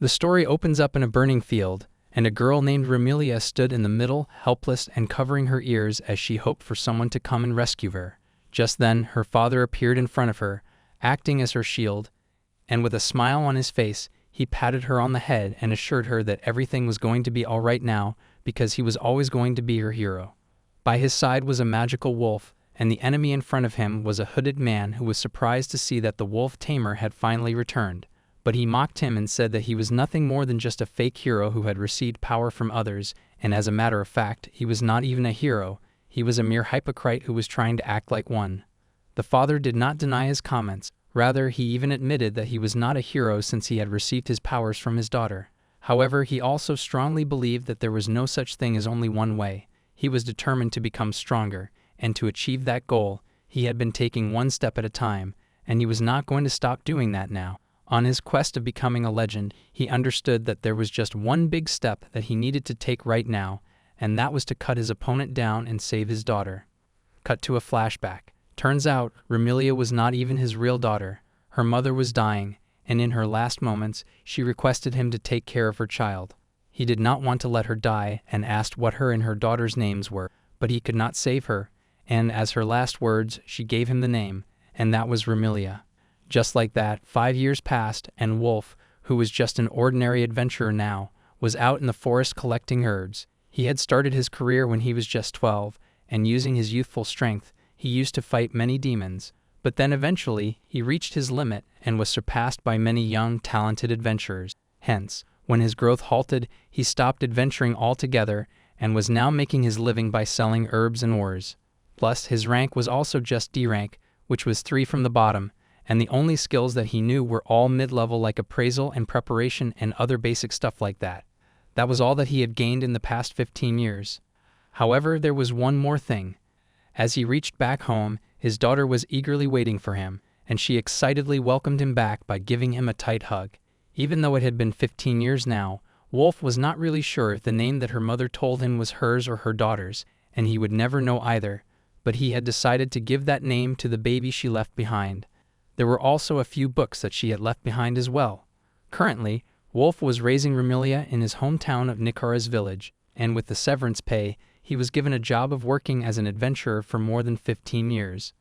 The story opens up in a burning field, and a girl named Ramilia stood in the middle, helpless and covering her ears as she hoped for someone to come and rescue her. Just then, her father appeared in front of her, acting as her shield, and with a smile on his face, he patted her on the head and assured her that everything was going to be all right now because he was always going to be her hero. By his side was a magical wolf, and the enemy in front of him was a hooded man who was surprised to see that the wolf tamer had finally returned. But he mocked him and said that he was nothing more than just a fake hero who had received power from others, and as a matter of fact, he was not even a hero, he was a mere hypocrite who was trying to act like one. The father did not deny his comments, rather he even admitted that he was not a hero since he had received his powers from his daughter. However, he also strongly believed that there was no such thing as only one way. He was determined to become stronger, and to achieve that goal, he had been taking one step at a time, and he was not going to stop doing that now. On his quest of becoming a legend, he understood that there was just one big step that he needed to take right now, and that was to cut his opponent down and save his daughter. Cut to a flashback. Turns out, Ramilia was not even his real daughter. Her mother was dying, and in her last moments, she requested him to take care of her child. He did not want to let her die and asked what her and her daughter's names were, but he could not save her, and as her last words, she gave him the name, and that was Ramilia. Just like that, 5 years passed, and Wolf, who was just an ordinary adventurer now, was out in the forest collecting herbs. He had started his career when he was just 12, and using his youthful strength, he used to fight many demons. But then eventually, he reached his limit and was surpassed by many young, talented adventurers. Hence, when his growth halted, he stopped adventuring altogether and was now making his living by selling herbs and ores. Plus, his rank was also just D rank, which was 3 from the bottom, and the only skills that he knew were all mid-level like appraisal and preparation and other basic stuff like that. That was all that he had gained in the past 15 years. However, there was one more thing. As he reached back home, his daughter was eagerly waiting for him, and she excitedly welcomed him back by giving him a tight hug. Even though it had been 15 years now, Wolf was not really sure if the name that her mother told him was hers or her daughter's, and he would never know either, but he had decided to give that name to the baby she left behind. There were also a few books that she had left behind as well. Currently, Wolf was raising Ramilia in his hometown of Nikara's village, and with the severance pay, he was given a job of working as an adventurer for more than 15 years.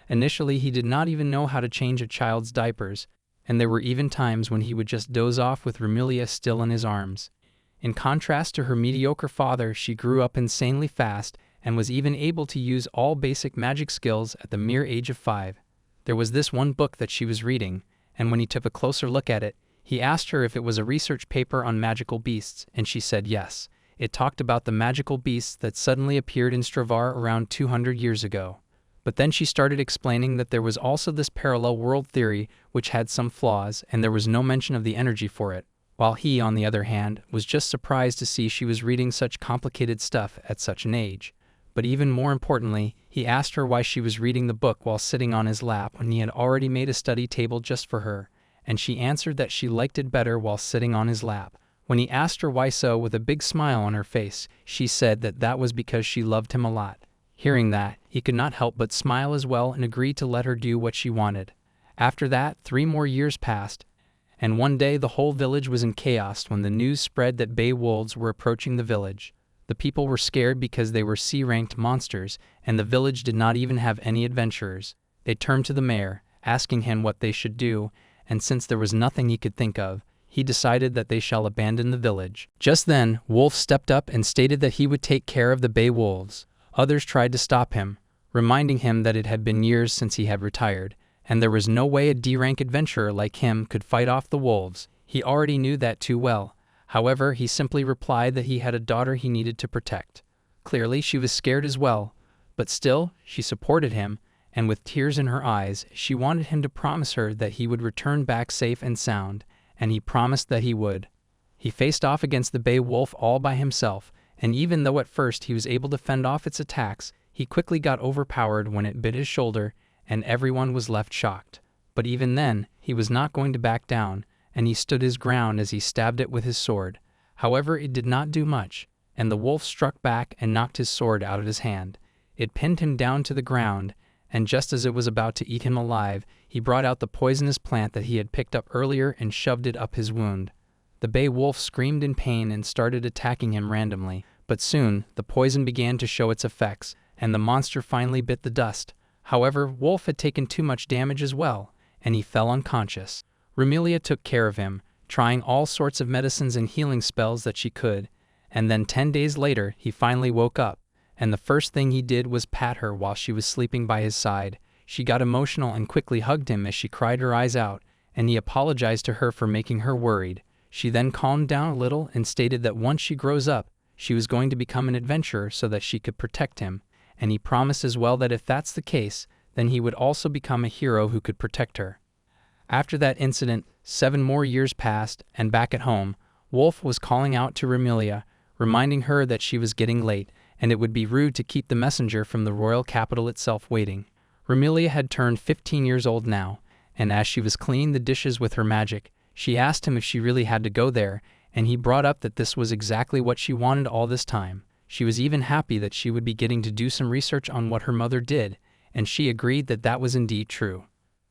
Initially, he did not even know how to change a child's diapers, and there were even times when he would just doze off with Ramilia still in his arms. In contrast to her mediocre father, she grew up insanely fast and was even able to use all basic magic skills at the mere age of 5. There was this one book that she was reading, and when he took a closer look at it, he asked her if it was a research paper on magical beasts, and she said yes. It talked about the magical beasts that suddenly appeared in Stravar around 200 years ago. But then she started explaining that there was also this parallel world theory which had some flaws, and there was no mention of the energy for it, while he, on the other hand, was just surprised to see she was reading such complicated stuff at such an age. But even more importantly, he asked her why she was reading the book while sitting on his lap when he had already made a study table just for her, and she answered that she liked it better while sitting on his lap. When he asked her why so, with a big smile on her face, she said that that was because she loved him a lot. Hearing that, he could not help but smile as well and agreed to let her do what she wanted. After that, 3 more years passed, and one day the whole village was in chaos when the news spread that bay wolves were approaching the village. The people were scared because they were C-ranked monsters, and the village did not even have any adventurers. They turned to the mayor, asking him what they should do, and since there was nothing he could think of, he decided that they shall abandon the village. Just then, Wolf stepped up and stated that he would take care of the bay wolves. Others tried to stop him, reminding him that it had been years since he had retired, and there was no way a D-rank adventurer like him could fight off the wolves. He already knew that too well. However, he simply replied that he had a daughter he needed to protect. Clearly, she was scared as well, but still, she supported him, and with tears in her eyes, she wanted him to promise her that he would return back safe and sound, and he promised that he would. He faced off against the bay wolf all by himself, and even though at first he was able to fend off its attacks, he quickly got overpowered when it bit his shoulder, and everyone was left shocked. But even then, he was not going to back down, and he stood his ground as he stabbed it with his sword. However, it did not do much, and the wolf struck back and knocked his sword out of his hand. It pinned him down to the ground, and just as it was about to eat him alive, he brought out the poisonous plant that he had picked up earlier and shoved it up his wound. The bay wolf screamed in pain and started attacking him randomly, but soon the poison began to show its effects, and the monster finally bit the dust. However, Wolf had taken too much damage as well, and he fell unconscious. Ramilia took care of him, trying all sorts of medicines and healing spells that she could, and then 10 days later he finally woke up, and the first thing he did was pat her while she was sleeping by his side. She got emotional and quickly hugged him as she cried her eyes out, and he apologized to her for making her worried. She then calmed down a little and stated that once she grows up, she was going to become an adventurer so that she could protect him, and he promised as well that if that's the case, then he would also become a hero who could protect her. After that incident, 7 more years passed, and back at home, Wolf was calling out to Ramilia, reminding her that she was getting late, and it would be rude to keep the messenger from the royal capital itself waiting. Ramilia had turned 15 years old now, and as she was cleaning the dishes with her magic, she asked him if she really had to go there, and he brought up that this was exactly what she wanted all this time. She was even happy that she would be getting to do some research on what her mother did, and she agreed that that was indeed true.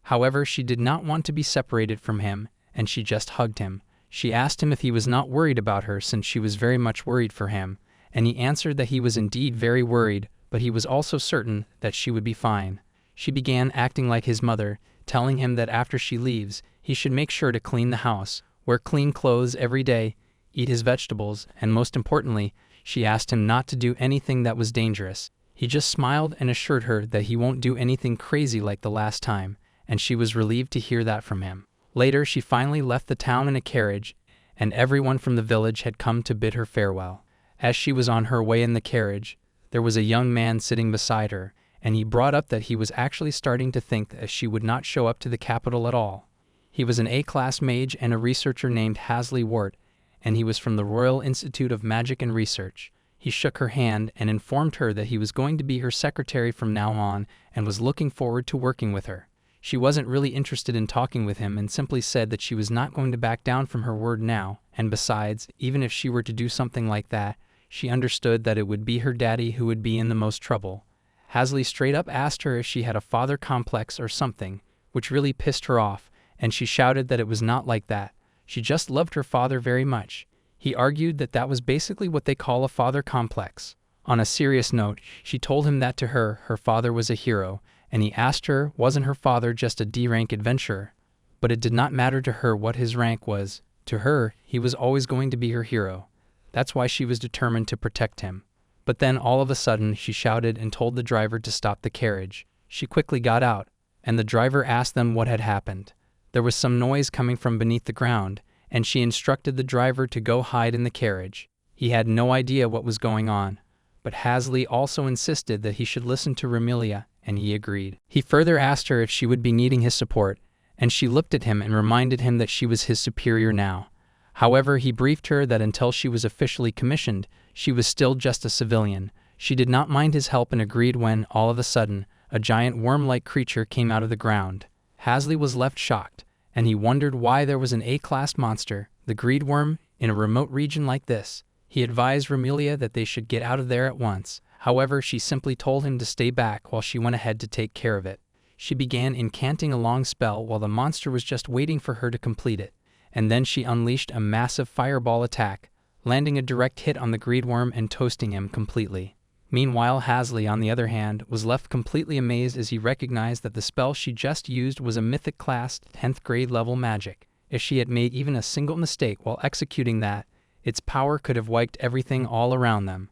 However, she did not want to be separated from him, and she just hugged him. She asked him if he was not worried about her since she was very much worried for him, and he answered that he was indeed very worried, but he was also certain that she would be fine. She began acting like his mother, telling him that after she leaves, he should make sure to clean the house, wear clean clothes every day, eat his vegetables, and most importantly, she asked him not to do anything that was dangerous. He just smiled and assured her that he won't do anything crazy like the last time, and she was relieved to hear that from him. Later, she finally left the town in a carriage, and everyone from the village had come to bid her farewell. As she was on her way in the carriage, there was a young man sitting beside her, and he brought up that he was actually starting to think that she would not show up to the capital at all. He was an A-class mage and a researcher named Hasley Wart, and he was from the Royal Institute of Magic and Research. He shook her hand and informed her that he was going to be her secretary from now on and was looking forward to working with her. She wasn't really interested in talking with him and simply said that she was not going to back down from her word now, and besides, even if she were to do something like that, she understood that it would be her daddy who would be in the most trouble. Hasley straight up asked her if she had a father complex or something, which really pissed her off, and she shouted that it was not like that. She just loved her father very much. He argued that that was basically what they call a father complex. On a serious note, she told him that to her, her father was a hero, and he asked her, wasn't her father just a D-rank adventurer? But it did not matter to her what his rank was. To her, he was always going to be her hero. That's why she was determined to protect him. But then all of a sudden, she shouted and told the driver to stop the carriage. She quickly got out, and the driver asked them what had happened. There was some noise coming from beneath the ground, and she instructed the driver to go hide in the carriage. He had no idea what was going on, but Hasley also insisted that he should listen to Ramilia, and he agreed. He further asked her if she would be needing his support, and she looked at him and reminded him that she was his superior now. However, he briefed her that until she was officially commissioned, she was still just a civilian. She did not mind his help and agreed when, all of a sudden, a giant worm-like creature came out of the ground. Hasley was left shocked, and he wondered why there was an A-class monster, the greed worm, in a remote region like this. He advised Ramilia that they should get out of there at once. However, she simply told him to stay back while she went ahead to take care of it. She began incanting a long spell while the monster was just waiting for her to complete it, and then she unleashed a massive fireball attack, landing a direct hit on the greed worm and toasting him completely. Meanwhile, Hasley, on the other hand, was left completely amazed as he recognized that the spell she just used was a mythic class 10th grade level magic. If she had made even a single mistake while executing that, its power could have wiped everything all around them.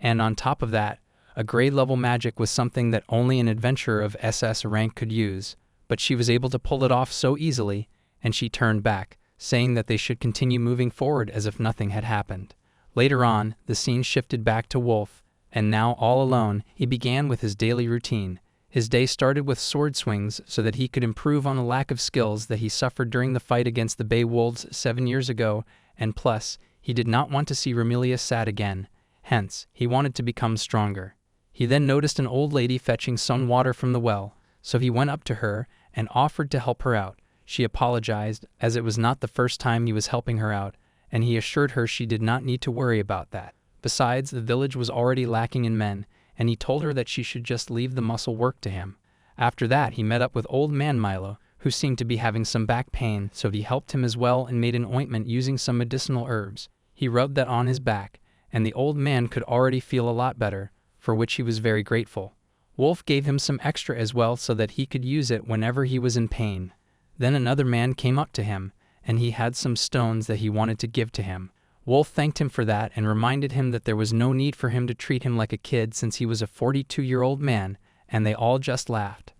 And on top of that, a grade level magic was something that only an adventurer of SS rank could use, but she was able to pull it off so easily, and she turned back, saying that they should continue moving forward as if nothing had happened. Later on, the scene shifted back to Wolf, and now all alone, he began with his daily routine. His day started with sword swings so that he could improve on the lack of skills that he suffered during the fight against the Bay Wolves 7 years ago, and plus, he did not want to see Ramilia sad again. Hence, he wanted to become stronger. He then noticed an old lady fetching some water from the well, so he went up to her and offered to help her out. She apologized, as it was not the first time he was helping her out, and he assured her she did not need to worry about that. Besides, the village was already lacking in men, and he told her that she should just leave the muscle work to him. After that, he met up with old man Milo, who seemed to be having some back pain, so he helped him as well and made an ointment using some medicinal herbs. He rubbed that on his back, and the old man could already feel a lot better, for which he was very grateful. Wolf gave him some extra as well so that he could use it whenever he was in pain. Then another man came up to him, and he had some stones that he wanted to give to him. Wolf thanked him for that and reminded him that there was no need for him to treat him like a kid since he was a 42-year-old man, and they all just laughed.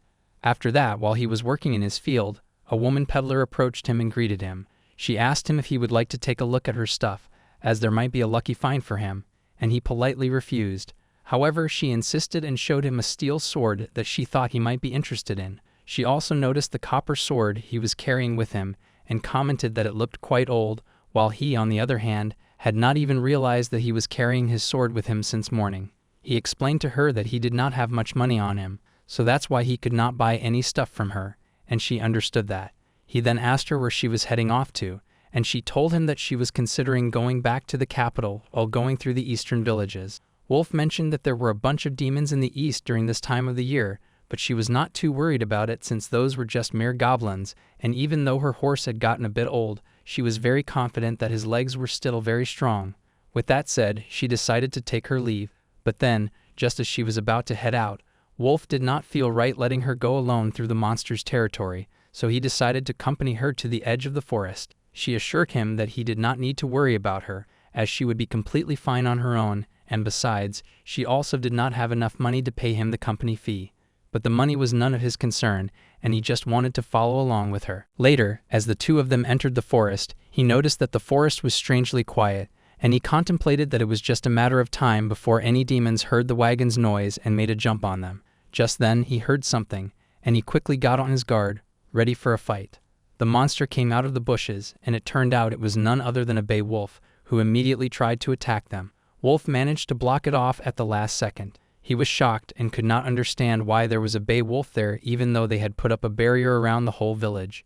After that, while he was working in his field, a woman peddler approached him and greeted him. She asked him if he would like to take a look at her stuff, as there might be a lucky find for him, and he politely refused. However, she insisted and showed him a steel sword that she thought he might be interested in. She also noticed the copper sword he was carrying with him and commented that it looked quite old, while he, on the other hand, had not even realized that he was carrying his sword with him since morning. He explained to her that he did not have much money on him, so that's why he could not buy any stuff from her, and she understood that. He then asked her where she was heading off to, and she told him that she was considering going back to the capital while going through the eastern villages. Wolf mentioned that there were a bunch of demons in the east during this time of the year, but she was not too worried about it since those were just mere goblins, and even though her horse had gotten a bit old, she was very confident that his legs were still very strong. With that said, she decided to take her leave, but then, just as she was about to head out, Wolf did not feel right letting her go alone through the monster's territory, so he decided to accompany her to the edge of the forest. She assured him that he did not need to worry about her, as she would be completely fine on her own, and besides, she also did not have enough money to pay him the company fee. But the money was none of his concern, and he just wanted to follow along with her. Later, as the two of them entered the forest, he noticed that the forest was strangely quiet, and he contemplated that it was just a matter of time before any demons heard the wagon's noise and made a jump on them. Just then, he heard something, and he quickly got on his guard, ready for a fight. The monster came out of the bushes, and it turned out it was none other than a bay wolf, who immediately tried to attack them. Wolf managed to block it off at the last second. He was shocked and could not understand why there was a bay wolf there even though they had put up a barrier around the whole village.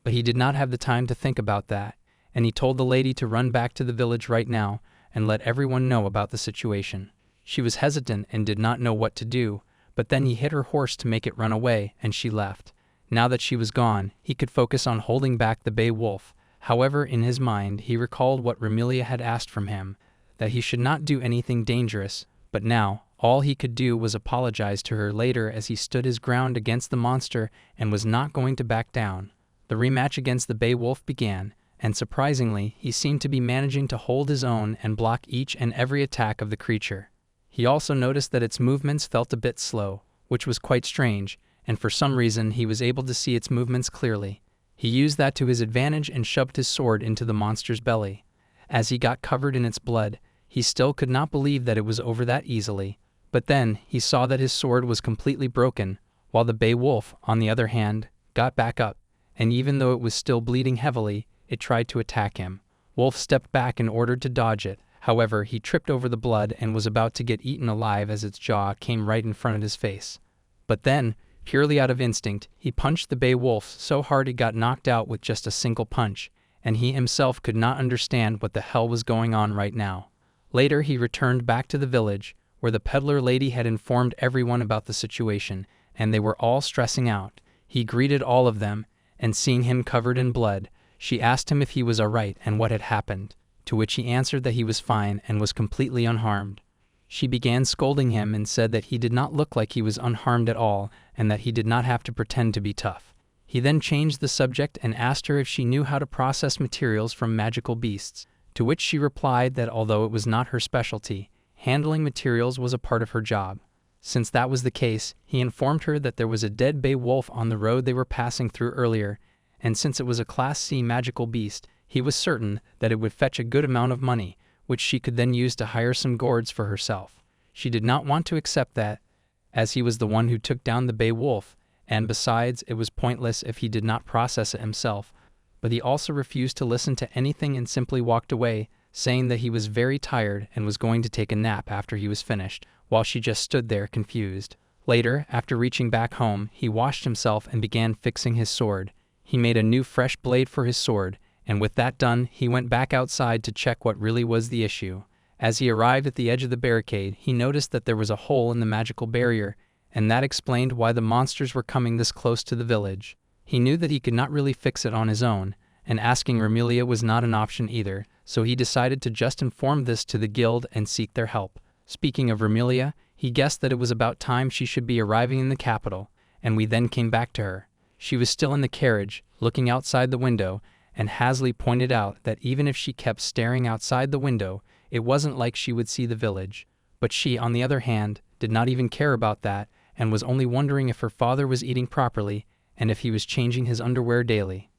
But he did not have the time to think about that, and he told the lady to run back to the village right now and let everyone know about the situation. She was hesitant and did not know what to do, but then he hit her horse to make it run away, and she left. Now that she was gone, he could focus on holding back the bay wolf. However, in his mind, he recalled what Ramilia had asked from him, that he should not do anything dangerous, but now, all he could do was apologize to her later as he stood his ground against the monster and was not going to back down. The rematch against the bay wolf began, and surprisingly, he seemed to be managing to hold his own and block each and every attack of the creature. He also noticed that its movements felt a bit slow, which was quite strange, and for some reason he was able to see its movements clearly. He used that to his advantage and shoved his sword into the monster's belly. As he got covered in its blood, he still could not believe that it was over that easily. But then, he saw that his sword was completely broken, while the bay wolf, on the other hand, got back up, and even though it was still bleeding heavily, it tried to attack him. Wolf stepped back in order to dodge it. However, he tripped over the blood and was about to get eaten alive as its jaw came right in front of his face. But then, purely out of instinct, he punched the bay wolf so hard it got knocked out with just a single punch, and he himself could not understand what the hell was going on right now. Later, he returned back to the village, where the peddler lady had informed everyone about the situation, and they were all stressing out. He greeted all of them, and seeing him covered in blood, she asked him if he was alright and what had happened, to which he answered that he was fine and was completely unharmed. She began scolding him and said that he did not look like he was unharmed at all, and that he did not have to pretend to be tough. He then changed the subject and asked her if she knew how to process materials from magical beasts, to which she replied that although it was not her specialty, handling materials was a part of her job. Since that was the case, he informed her that there was a dead bay wolf on the road they were passing through earlier, and since it was a Class C magical beast, he was certain that it would fetch a good amount of money, which she could then use to hire some guards for herself. She did not want to accept that, as he was the one who took down the bay wolf, and besides, it was pointless if he did not process it himself. But he also refused to listen to anything and simply walked away, saying that he was very tired and was going to take a nap after he was finished, while she just stood there confused. Later, after reaching back home, he washed himself and began fixing his sword. He made a new fresh blade for his sword, and with that done, he went back outside to check what really was the issue. As he arrived at the edge of the barricade, he noticed that there was a hole in the magical barrier, and that explained why the monsters were coming this close to the village. He knew that he could not really fix it on his own, and asking Ramilia was not an option either, so he decided to just inform this to the guild and seek their help. Speaking of Ramilia, he guessed that it was about time she should be arriving in the capital, and we then came back to her. She was still in the carriage, looking outside the window, and Hasley pointed out that even if she kept staring outside the window, it wasn't like she would see the village. But she, on the other hand, did not even care about that, and was only wondering if her father was eating properly, and if he was changing his underwear daily.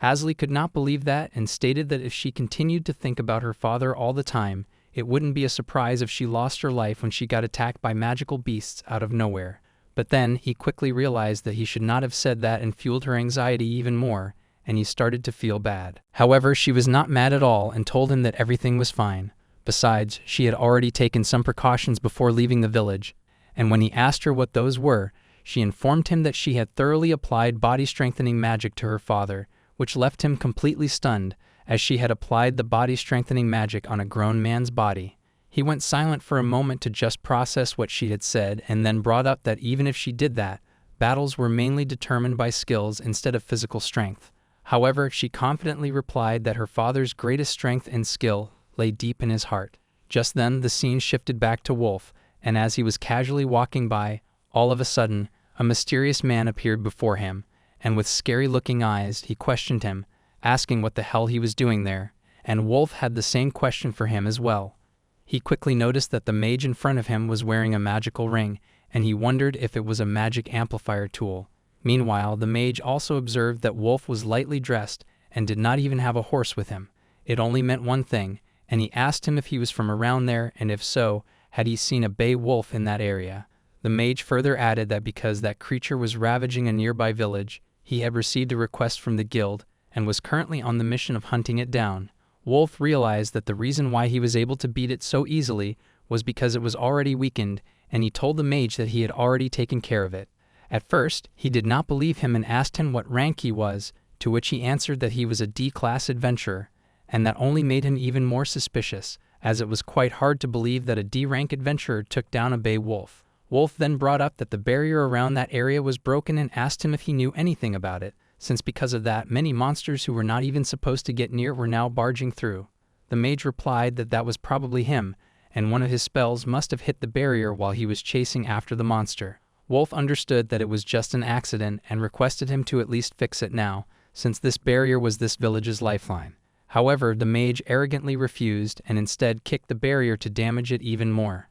Hasley could not believe that and stated that if she continued to think about her father all the time, it wouldn't be a surprise if she lost her life when she got attacked by magical beasts out of nowhere. But then he quickly realized that he should not have said that and fueled her anxiety even more, and he started to feel bad. However, she was not mad at all and told him that everything was fine. Besides, she had already taken some precautions before leaving the village, and when he asked her what those were, she informed him that she had thoroughly applied body-strengthening magic to her father, which left him completely stunned, as she had applied the body-strengthening magic on a grown man's body. He went silent for a moment to just process what she had said, and then brought up that even if she did that, battles were mainly determined by skills instead of physical strength. However, she confidently replied that her father's greatest strength and skill lay deep in his heart. Just then, the scene shifted back to Wolf, and as he was casually walking by, all of a sudden, a mysterious man appeared before him, and with scary-looking eyes, he questioned him, asking what the hell he was doing there, and Wolf had the same question for him as well. He quickly noticed that the mage in front of him was wearing a magical ring, and he wondered if it was a magic amplifier tool. Meanwhile, the mage also observed that Wolf was lightly dressed and did not even have a horse with him. It only meant one thing, and he asked him if he was from around there, and if so, had he seen a bay wolf in that area. The mage further added that because that creature was ravaging a nearby village, he had received a request from the guild and was currently on the mission of hunting it down. Wolf realized that the reason why he was able to beat it so easily was because it was already weakened, and he told the mage that he had already taken care of it. At first, he did not believe him and asked him what rank he was, to which he answered that he was a D-class adventurer, and that only made him even more suspicious, as it was quite hard to believe that a D-rank adventurer took down a bay wolf. Wolf then brought up that the barrier around that area was broken and asked him if he knew anything about it, since because of that, many monsters who were not even supposed to get near were now barging through. The mage replied that that was probably him, and one of his spells must have hit the barrier while he was chasing after the monster. Wolf understood that it was just an accident and requested him to at least fix it now, since this barrier was this village's lifeline. However, the mage arrogantly refused and instead kicked the barrier to damage it even more.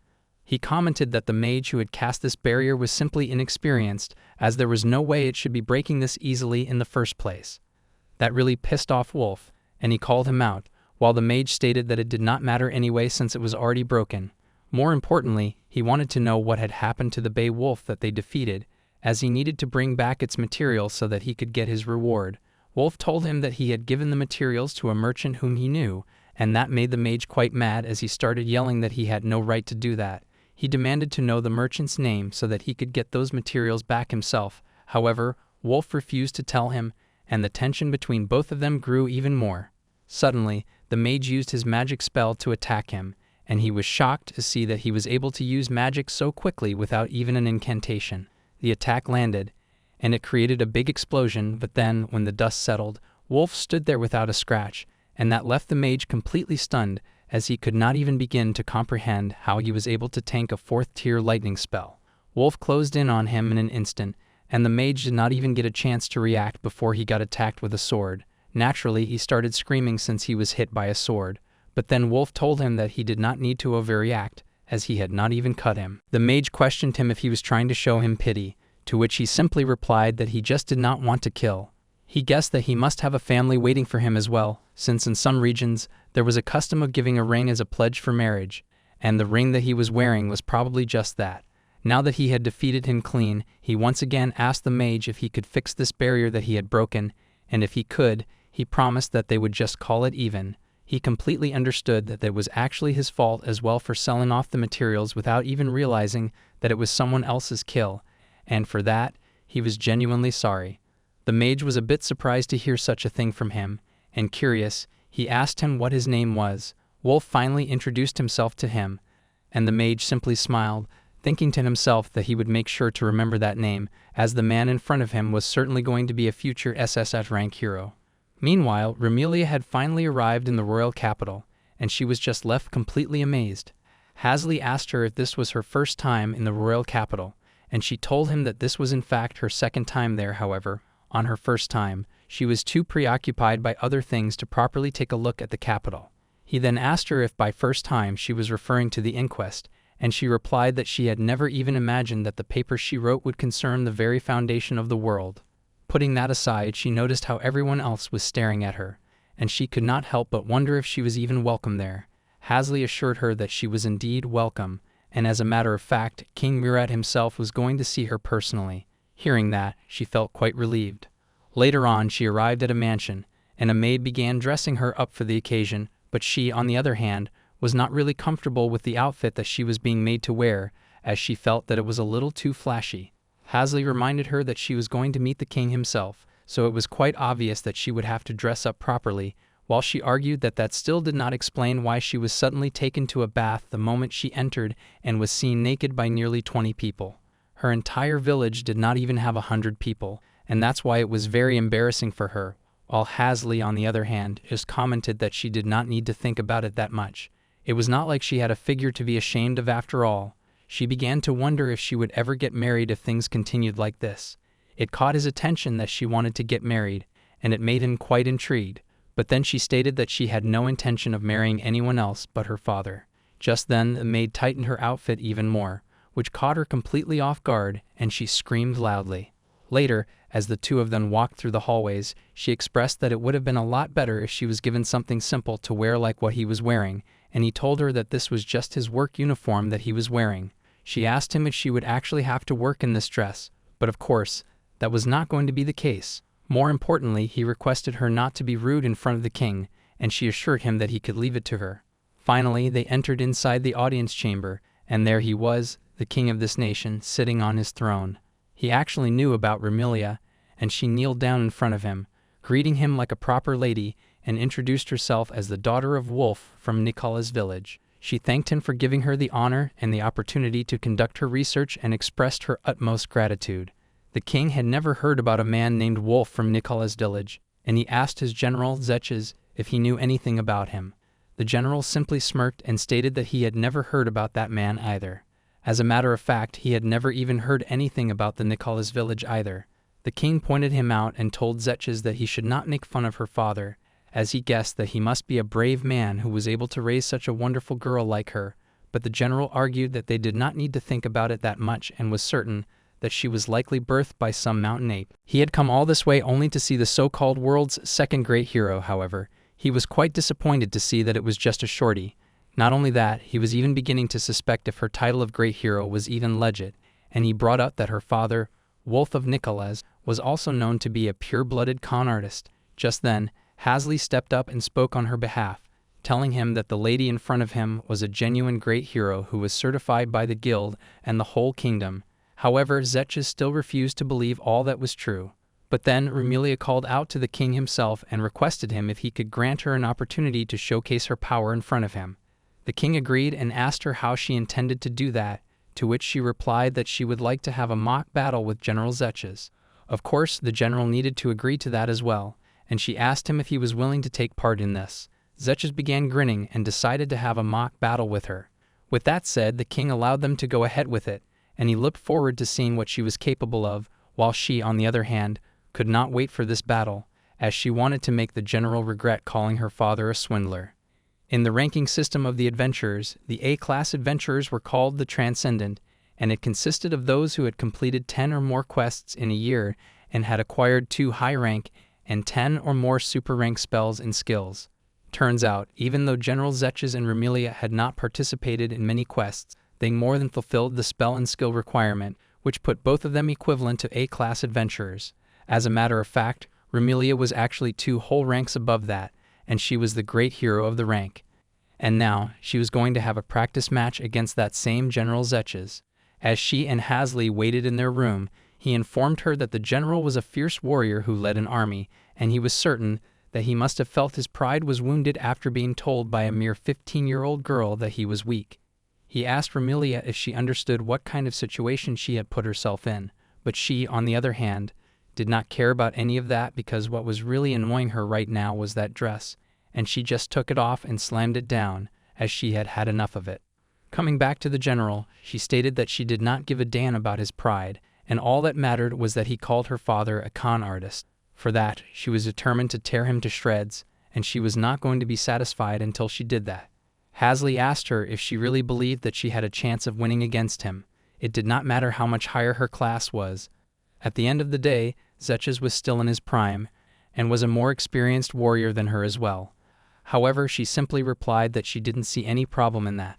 He commented that the mage who had cast this barrier was simply inexperienced, as there was no way it should be breaking this easily in the first place. That really pissed off Wolf, and he called him out, while the mage stated that it did not matter anyway since it was already broken. More importantly, he wanted to know what had happened to the bay wolf that they defeated, as he needed to bring back its materials so that he could get his reward. Wolf told him that he had given the materials to a merchant whom he knew, and that made the mage quite mad as he started yelling that he had no right to do that. He demanded to know the merchant's name so that he could get those materials back himself. However, Wolf refused to tell him, and the tension between both of them grew even more. Suddenly, the mage used his magic spell to attack him, and he was shocked to see that he was able to use magic so quickly without even an incantation. The attack landed, and it created a big explosion, but then, when the dust settled, Wolf stood there without a scratch, and that left the mage completely stunned, as he could not even begin to comprehend how he was able to tank a 4th-tier lightning spell. Wolf closed in on him in an instant, and the mage did not even get a chance to react before he got attacked with a sword. Naturally, he started screaming since he was hit by a sword, but then Wolf told him that he did not need to overreact, as he had not even cut him. The mage questioned him if he was trying to show him pity, to which he simply replied that he just did not want to kill. He guessed that he must have a family waiting for him as well, since in some regions, there was a custom of giving a ring as a pledge for marriage, and the ring that he was wearing was probably just that. Now that he had defeated him clean, he once again asked the mage if he could fix this barrier that he had broken, and if he could, he promised that they would just call it even. He completely understood that it was actually his fault as well for selling off the materials without even realizing that it was someone else's kill, and for that, he was genuinely sorry. The mage was a bit surprised to hear such a thing from him, and curious, he asked him what his name was. Wolf finally introduced himself to him, and the mage simply smiled, thinking to himself that he would make sure to remember that name, as the man in front of him was certainly going to be a future SSF rank hero. Meanwhile, Ramilia had finally arrived in the royal capital, and she was just left completely amazed. Hasley asked her if this was her first time in the royal capital, and she told him that this was in fact her second time there. However, on her first time, she was too preoccupied by other things to properly take a look at the capital. He then asked her if by first time she was referring to the inquest, and she replied that she had never even imagined that the paper she wrote would concern the very foundation of the world. Putting that aside, she noticed how everyone else was staring at her, and she could not help but wonder if she was even welcome there. Hasley assured her that she was indeed welcome, and as a matter of fact, King Murad himself was going to see her personally. Hearing that, she felt quite relieved. Later on, she arrived at a mansion, and a maid began dressing her up for the occasion, but she, on the other hand, was not really comfortable with the outfit that she was being made to wear, as she felt that it was a little too flashy. Hasley reminded her that she was going to meet the king himself, so it was quite obvious that she would have to dress up properly, while she argued that that still did not explain why she was suddenly taken to a bath the moment she entered and was seen naked by nearly 20 people. Her entire village did not even have 100 people, and that's why it was very embarrassing for her, while Hasley, on the other hand, just commented that she did not need to think about it that much. It was not like she had a figure to be ashamed of after all. She began to wonder if she would ever get married if things continued like this. It caught his attention that she wanted to get married, and it made him quite intrigued. But then she stated that she had no intention of marrying anyone else but her father. Just then, the maid tightened her outfit even more, which caught her completely off guard, and she screamed loudly. Later, as the two of them walked through the hallways, she expressed that it would have been a lot better if she was given something simple to wear like what he was wearing, and he told her that this was just his work uniform that he was wearing. She asked him if she would actually have to work in this dress, but of course, that was not going to be the case. More importantly, he requested her not to be rude in front of the king, and she assured him that he could leave it to her. Finally, they entered inside the audience chamber, and there he was, the king of this nation, sitting on his throne. He actually knew about Ramilia, and she kneeled down in front of him, greeting him like a proper lady, and introduced herself as the daughter of Wolf from Nikola's village. She thanked him for giving her the honor and the opportunity to conduct her research and expressed her utmost gratitude. The king had never heard about a man named Wolf from Nikola's village, and he asked his general Zeches if he knew anything about him. The general simply smirked and stated that he had never heard about that man either. As a matter of fact, he had never even heard anything about the Nikola's village either. The king pointed him out and told Zeches that he should not make fun of her father, as he guessed that he must be a brave man who was able to raise such a wonderful girl like her, but the general argued that they did not need to think about it that much and was certain that she was likely birthed by some mountain ape. He had come all this way only to see the so-called world's second great hero. However, he was quite disappointed to see that it was just a shorty. Not only that, he was even beginning to suspect if her title of great hero was even legit, and he brought up that her father, Wolf of Nikola's, was also known to be a pure-blooded con artist. Just then, Hasley stepped up and spoke on her behalf, telling him that the lady in front of him was a genuine great hero who was certified by the guild and the whole kingdom. However, Zeches still refused to believe all that was true. But then Ramilia called out to the king himself and requested him if he could grant her an opportunity to showcase her power in front of him. The king agreed and asked her how she intended to do that, to which she replied that she would like to have a mock battle with General Zeches. Of course, the general needed to agree to that as well, and she asked him if he was willing to take part in this. Zeches began grinning and decided to have a mock battle with her. With that said, the king allowed them to go ahead with it, and he looked forward to seeing what she was capable of, while she, on the other hand, could not wait for this battle, as she wanted to make the general regret calling her father a swindler. In the ranking system of the adventurers, the A-class adventurers were called the Transcendent, and it consisted of those who had completed 10 or more quests in a year and had acquired 2 high rank and 10 or more super rank spells and skills. Turns out, even though General Zeches and Ramilia had not participated in many quests, they more than fulfilled the spell and skill requirement, which put both of them equivalent to A-class adventurers. As a matter of fact, Ramilia was actually 2 whole ranks above that, and she was the great hero of the rank. And now, she was going to have a practice match against that same General Zeches. As she and Hasley waited in their room, he informed her that the general was a fierce warrior who led an army, and he was certain that he must have felt his pride was wounded after being told by a mere 15-year-old girl that he was weak. He asked Ramilia if she understood what kind of situation she had put herself in, but she, on the other hand, did not care about any of that because what was really annoying her right now was that dress, and she just took it off and slammed it down, as she had had enough of it. Coming back to the general, she stated that she did not give a damn about his pride, and all that mattered was that he called her father a con artist. For that, she was determined to tear him to shreds, and she was not going to be satisfied until she did that. Hasley asked her if she really believed that she had a chance of winning against him. It did not matter how much higher her class was. At the end of the day, Zetches was still in his prime, and was a more experienced warrior than her as well. However, she simply replied that she didn't see any problem in that.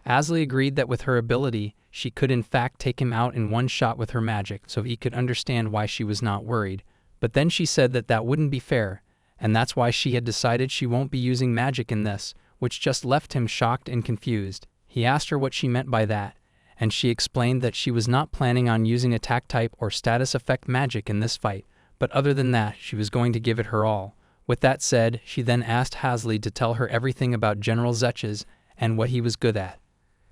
Hasley agreed that with her ability, she could in fact take him out in one shot with her magic, so he could understand why she was not worried. But then she said that that wouldn't be fair, and that's why she had decided she won't be using magic in this, which just left him shocked and confused. He asked her what she meant by that, and she explained that she was not planning on using attack type or status effect magic in this fight, but other than that, she was going to give it her all. With that said, she then asked Hasley to tell her everything about General Zetches and what he was good at.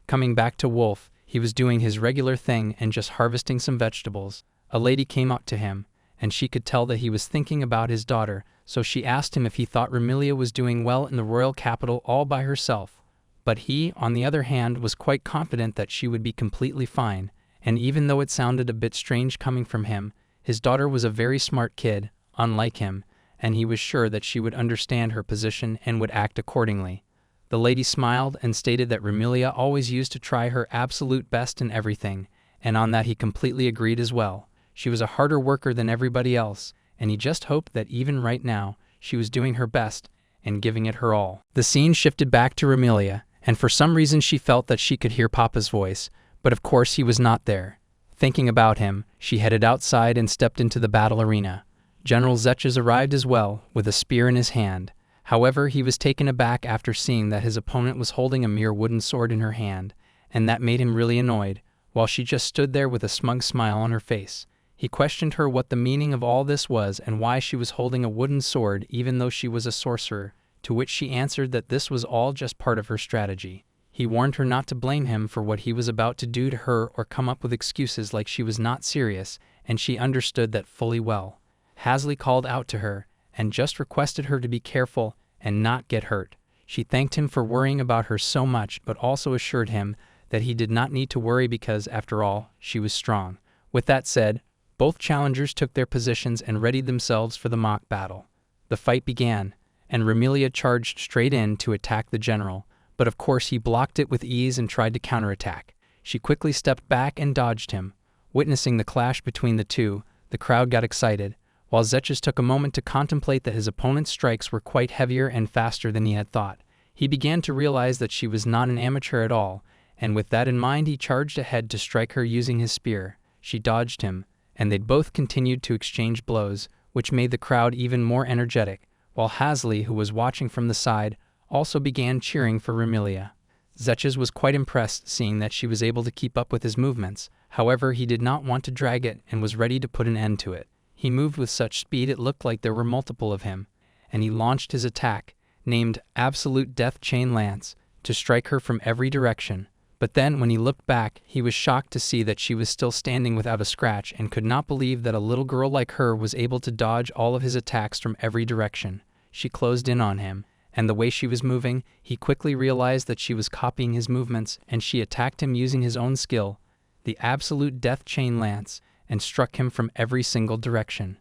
Coming back to Wolf, he was doing his regular thing and just harvesting some vegetables. A lady came up to him, and she could tell that he was thinking about his daughter, so she asked him if he thought Ramilia was doing well in the royal capital all by herself. But he, on the other hand, was quite confident that she would be completely fine, and even though it sounded a bit strange coming from him, his daughter was a very smart kid, unlike him, and he was sure that she would understand her position and would act accordingly. The lady smiled and stated that Ramilia always used to try her absolute best in everything, and on that he completely agreed as well. She was a harder worker than everybody else, and he just hoped that even right now, she was doing her best and giving it her all. The scene shifted back to Ramilia, and for some reason she felt that she could hear Papa's voice, but of course he was not there. Thinking about him, she headed outside and stepped into the battle arena. General Zetches arrived as well, with a spear in his hand. However, he was taken aback after seeing that his opponent was holding a mere wooden sword in her hand, and that made him really annoyed, while she just stood there with a smug smile on her face. He questioned her what the meaning of all this was and why she was holding a wooden sword even though she was a sorcerer, to which she answered that this was all just part of her strategy. He warned her not to blame him for what he was about to do to her or come up with excuses like she was not serious, and she understood that fully well. Hasley called out to her, and just requested her to be careful and not get hurt. She thanked him for worrying about her so much, but also assured him that he did not need to worry because, after all, she was strong. With that said, both challengers took their positions and readied themselves for the mock battle. The fight began, and Ramilia charged straight in to attack the general, but of course he blocked it with ease and tried to counterattack. She quickly stepped back and dodged him. Witnessing the clash between the two, the crowd got excited, while Zetches took a moment to contemplate that his opponent's strikes were quite heavier and faster than he had thought. He began to realize that she was not an amateur at all, and with that in mind he charged ahead to strike her using his spear. She dodged him, and they both continued to exchange blows, which made the crowd even more energetic, while Hasley, who was watching from the side, also began cheering for Ramilia. Zetches was quite impressed seeing that she was able to keep up with his movements. However, he did not want to drag it and was ready to put an end to it. He moved with such speed it looked like there were multiple of him, and he launched his attack, named Absolute Death Chain Lance, to strike her from every direction. But then, when he looked back, he was shocked to see that she was still standing without a scratch and could not believe that a little girl like her was able to dodge all of his attacks from every direction. She closed in on him, and the way she was moving, he quickly realized that she was copying his movements, and she attacked him using his own skill, the Absolute Death Chain Lance, and struck him from every single direction.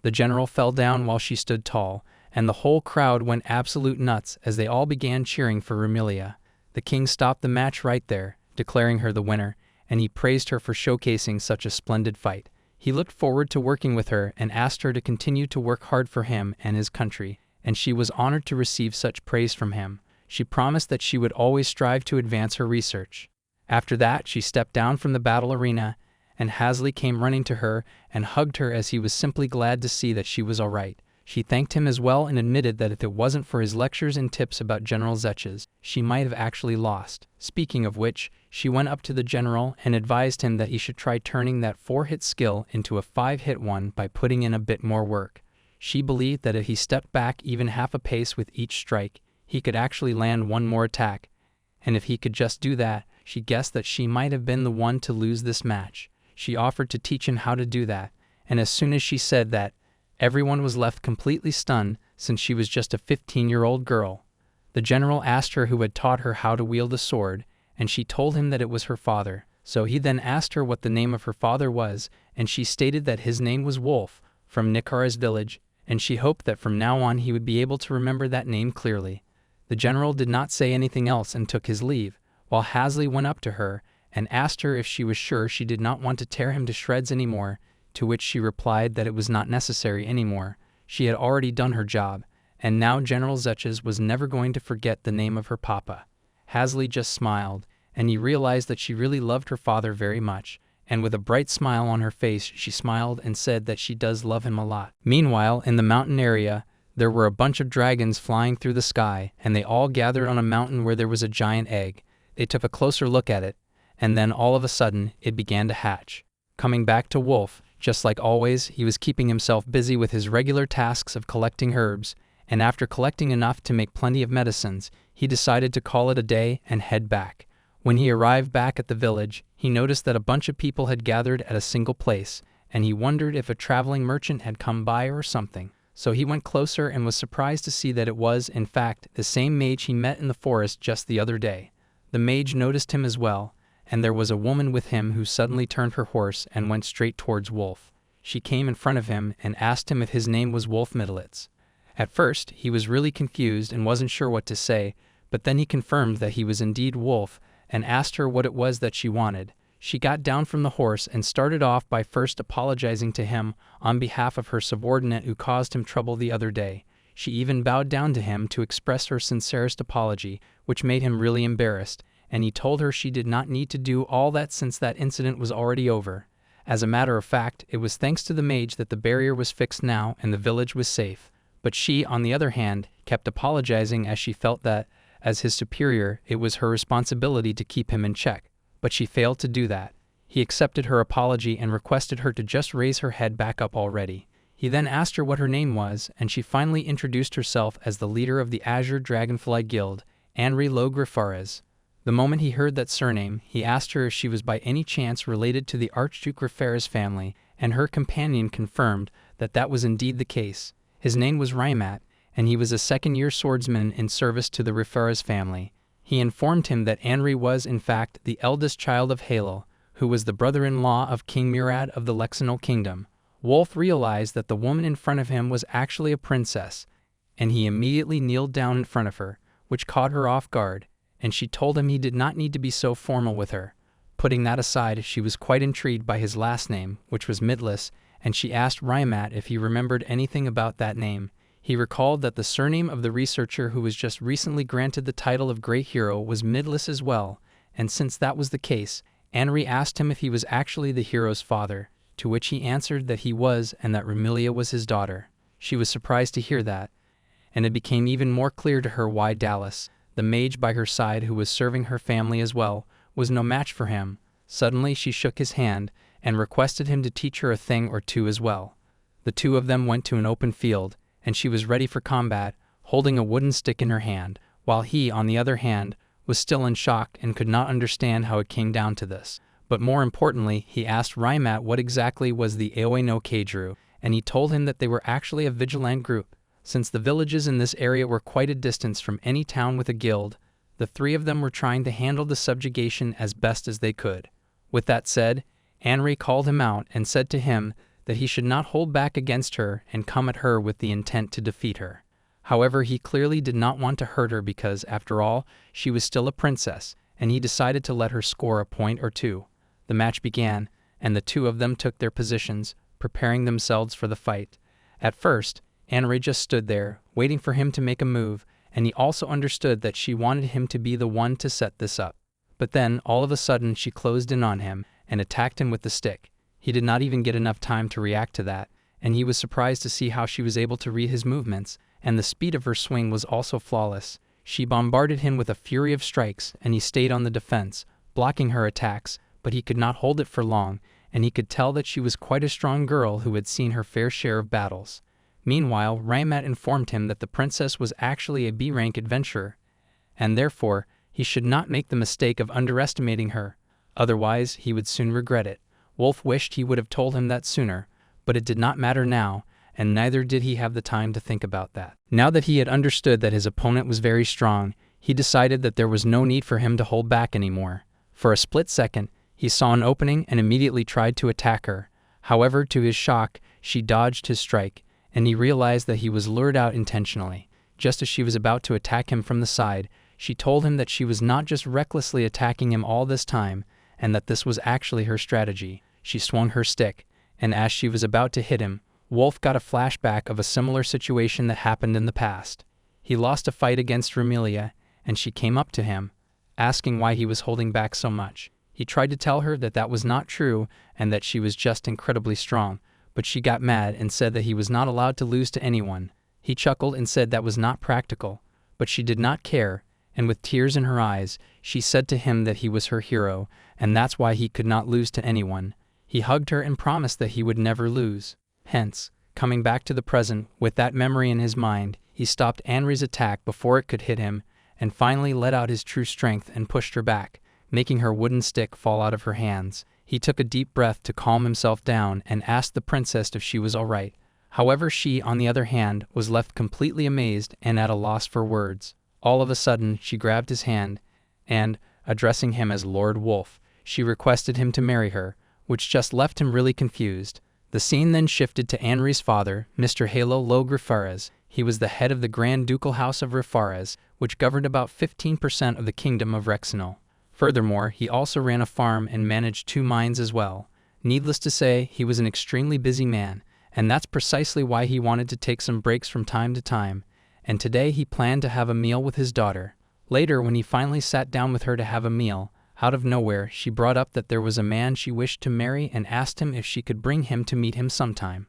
The general fell down while she stood tall, and the whole crowd went absolute nuts as they all began cheering for Ramilia. The king stopped the match right there, declaring her the winner, and he praised her for showcasing such a splendid fight. He looked forward to working with her and asked her to continue to work hard for him and his country, and she was honored to receive such praise from him. She promised that she would always strive to advance her research. After that, she stepped down from the battle arena, and Hasley came running to her and hugged her as he was simply glad to see that she was all right. She thanked him as well and admitted that if it wasn't for his lectures and tips about General Zetches, she might have actually lost. Speaking of which, she went up to the general and advised him that he should try turning that 4-hit skill into a 5-hit one by putting in a bit more work. She believed that if he stepped back even half a pace with each strike, he could actually land one more attack, and if he could just do that, she guessed that she might have been the one to lose this match. She offered to teach him how to do that, and as soon as she said that, everyone was left completely stunned since she was just a 15-year-old girl. The general asked her who had taught her how to wield a sword, and she told him that it was her father. So he then asked her what the name of her father was, and she stated that his name was Wolf, from Nikara's village, and she hoped that from now on he would be able to remember that name clearly. The general did not say anything else and took his leave, while Hasley went up to her and asked her if she was sure she did not want to tear him to shreds anymore, to which she replied that it was not necessary anymore. She had already done her job, and now General Zetches was never going to forget the name of her papa. Hasley just smiled, and he realized that she really loved her father very much, and with a bright smile on her face she smiled and said that she does love him a lot. Meanwhile, in the mountain area, there were a bunch of dragons flying through the sky, and they all gathered on a mountain where there was a giant egg. They took a closer look at it, and then all of a sudden, it began to hatch. Coming back to Wolf, just like always, he was keeping himself busy with his regular tasks of collecting herbs, and after collecting enough to make plenty of medicines, he decided to call it a day and head back. When he arrived back at the village, he noticed that a bunch of people had gathered at a single place, and he wondered if a traveling merchant had come by or something. So he went closer and was surprised to see that it was, in fact, the same mage he met in the forest just the other day. The mage noticed him as well, and there was a woman with him who suddenly turned her horse and went straight towards Wolf. She came in front of him and asked him if his name was Wolf Middlitz. At first, he was really confused and wasn't sure what to say, but then he confirmed that he was indeed Wolf and asked her what it was that she wanted. She got down from the horse and started off by first apologizing to him on behalf of her subordinate who caused him trouble the other day. She even bowed down to him to express her sincerest apology, which made him really embarrassed, and he told her she did not need to do all that since that incident was already over. As a matter of fact, it was thanks to the mage that the barrier was fixed now and the village was safe. But she, on the other hand, kept apologizing as she felt that, as his superior, it was her responsibility to keep him in check. But she failed to do that. He accepted her apology and requested her to just raise her head back up already. He then asked her what her name was, and she finally introduced herself as the leader of the Azure Dragonfly Guild, Anri Lo Grifares. The moment he heard that surname, he asked her if she was by any chance related to the Archduke Grifares family, and her companion confirmed that that was indeed the case. His name was Raimat, and he was a second-year swordsman in service to the Grifares family. He informed him that Anri was, in fact, the eldest child of Yahello, who was the brother-in-law of King Murad of the Lexinal Kingdom. Wolf realized that the woman in front of him was actually a princess, and he immediately kneeled down in front of her, which caught her off guard, and she told him he did not need to be so formal with her. Putting that aside, she was quite intrigued by his last name, which was Midless, and she asked Raimat if he remembered anything about that name. He recalled that the surname of the researcher who was just recently granted the title of Great Hero was Midless as well, and since that was the case, Anri asked him if he was actually the hero's father, to which he answered that he was and that Ramilia was his daughter. She was surprised to hear that, and it became even more clear to her why Dallas, the mage by her side who was serving her family as well, was no match for him. Suddenly she shook his hand and requested him to teach her a thing or two as well. The two of them went to an open field, and she was ready for combat, holding a wooden stick in her hand, while he, on the other hand, was still in shock and could not understand how it came down to this. But more importantly, he asked Raimat what exactly was the Aoe no Keijuru, and he told him that they were actually a vigilante group. Since the villages in this area were quite a distance from any town with a guild, the three of them were trying to handle the subjugation as best as they could. With that said, Anri called him out and said to him that he should not hold back against her and come at her with the intent to defeat her. However, he clearly did not want to hurt her because, after all, she was still a princess, and he decided to let her score a point or two. The match began, and the two of them took their positions, preparing themselves for the fight. At first, Anri just stood there, waiting for him to make a move, and he also understood that she wanted him to be the one to set this up. But then, all of a sudden, she closed in on him and attacked him with the stick. He did not even get enough time to react to that, and he was surprised to see how she was able to read his movements, and the speed of her swing was also flawless. She bombarded him with a fury of strikes, and he stayed on the defense, blocking her attacks, but he could not hold it for long, and he could tell that she was quite a strong girl who had seen her fair share of battles. Meanwhile, Raimat informed him that the princess was actually a B-rank adventurer, and therefore, He should not make the mistake of underestimating her, otherwise he would soon regret it. Wolf wished he would have told him that sooner, but it did not matter now, and neither did he have the time to think about that. Now that he had understood that his opponent was very strong, he decided that there was no need for him to hold back anymore. For a split second, he saw an opening and immediately tried to attack her. However, to his shock, she dodged his strike, and he realized that he was lured out intentionally. Just as she was about to attack him from the side, she told him that she was not just recklessly attacking him all this time, and that this was actually her strategy. She swung her stick, and as she was about to hit him, Wolf got a flashback of a similar situation that happened in the past. He lost a fight against Ramilia, and she came up to him, asking why he was holding back so much. He tried to tell her that that was not true and that she was just incredibly strong, but she got mad and said that he was not allowed to lose to anyone. He chuckled and said that was not practical, but she did not care, and with tears in her eyes, she said to him that he was her hero, and that's why he could not lose to anyone. He hugged her and promised that he would never lose. Hence, coming back to the present, with that memory in his mind, he stopped Anri's attack before it could hit him, and finally let out his true strength and pushed her back, making her wooden stick fall out of her hands. He took a deep breath to calm himself down and asked the princess if she was all right. However, she, on the other hand, was left completely amazed and at a loss for words. All of a sudden, she grabbed his hand, and, addressing him as Lord Wolf, she requested him to marry her, which just left him really confused. The scene then shifted to Anri's father, Mr. Yahello Lo Grifares. He was the head of the Grand Ducal House of Grifares, which governed about 15% of the kingdom of Rexenal. Furthermore, he also ran a farm and managed 2 mines as well. Needless to say, he was an extremely busy man, and that's precisely why he wanted to take some breaks from time to time, and today he planned to have a meal with his daughter. Later, when he finally sat down with her to have a meal, out of nowhere, she brought up that there was a man she wished to marry and asked him if she could bring him to meet him sometime.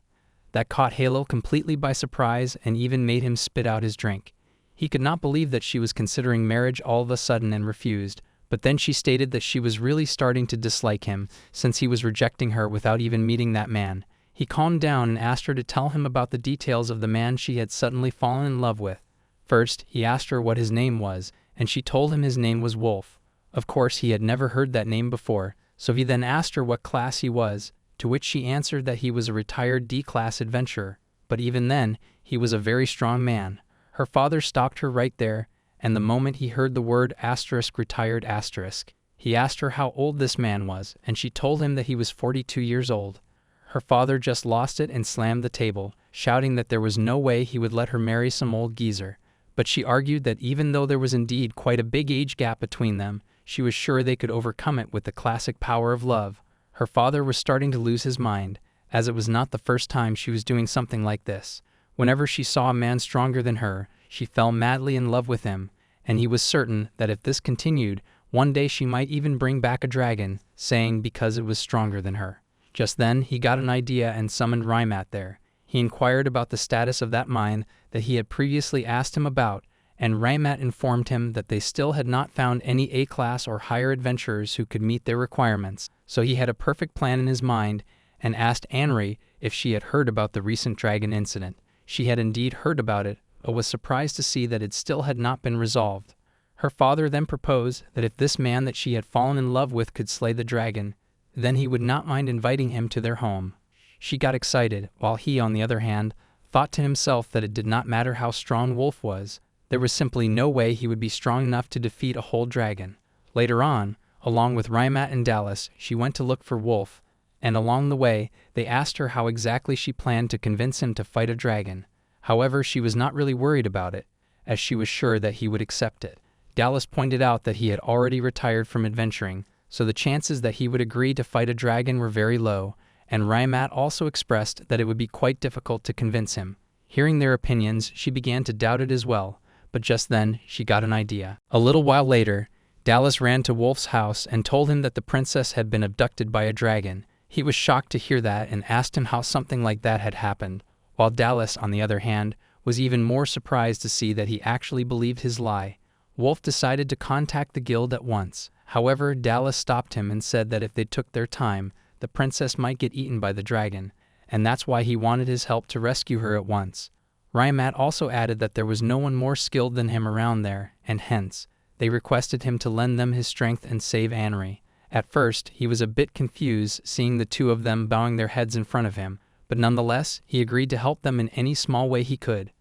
That caught Yahello completely by surprise and even made him spit out his drink. He could not believe that she was considering marriage all of a sudden and refused, but then she stated that she was really starting to dislike him since he was rejecting her without even meeting that man. He calmed down and asked her to tell him about the details of the man she had suddenly fallen in love with. First, he asked her what his name was, and she told him his name was Wolf. Of course, he had never heard that name before, so he then asked her what class he was, to which she answered that he was a retired D-class adventurer. But even then, he was a very strong man. Her father stopped her right there, and the moment he heard the word *retired*, he asked her how old this man was, and she told him that he was 42 years old. Her father just lost it and slammed the table, shouting that there was no way he would let her marry some old geezer. But she argued that even though there was indeed quite a big age gap between them, she was sure they could overcome it with the classic power of love. Her father was starting to lose his mind, as it was not the first time she was doing something like this. Whenever she saw a man stronger than her, she fell madly in love with him, and he was certain that if this continued, one day she might even bring back a dragon, saying because it was stronger than her. Just then, he got an idea and summoned Rimat there. He inquired about the status of that mine that he had previously asked him about, and Rimat informed him that they still had not found any A-class or higher adventurers who could meet their requirements. So he had a perfect plan in his mind and asked Anri if she had heard about the recent dragon incident. She had indeed heard about it, but was surprised to see that it still had not been resolved. Her father then proposed that if this man that she had fallen in love with could slay the dragon, then he would not mind inviting him to their home. She got excited, while he, on the other hand, thought to himself that it did not matter how strong Wolf was. There was simply no way he would be strong enough to defeat a whole dragon. Later on, along with Rimat and Dallas, she went to look for Wolf, and along the way, they asked her how exactly she planned to convince him to fight a dragon. However, she was not really worried about it, as she was sure that he would accept it. Dallas pointed out that he had already retired from adventuring, so the chances that he would agree to fight a dragon were very low, and Rimat also expressed that it would be quite difficult to convince him. Hearing their opinions, she began to doubt it as well, but just then she got an idea. A little while later, Dallas ran to Wolf's house and told him that the princess had been abducted by a dragon. He was shocked to hear that and asked him how something like that had happened, while Dallas, on the other hand, was even more surprised to see that he actually believed his lie. Wolf decided to contact the guild at once. However, Dallas stopped him and said that if they took their time, the princess might get eaten by the dragon, and that's why he wanted his help to rescue her at once. Rimat also added that there was no one more skilled than him around there, and hence, they requested him to lend them his strength and save Anri. At first, he was a bit confused seeing the two of them bowing their heads in front of him, but nonetheless, he agreed to help them in any small way he could.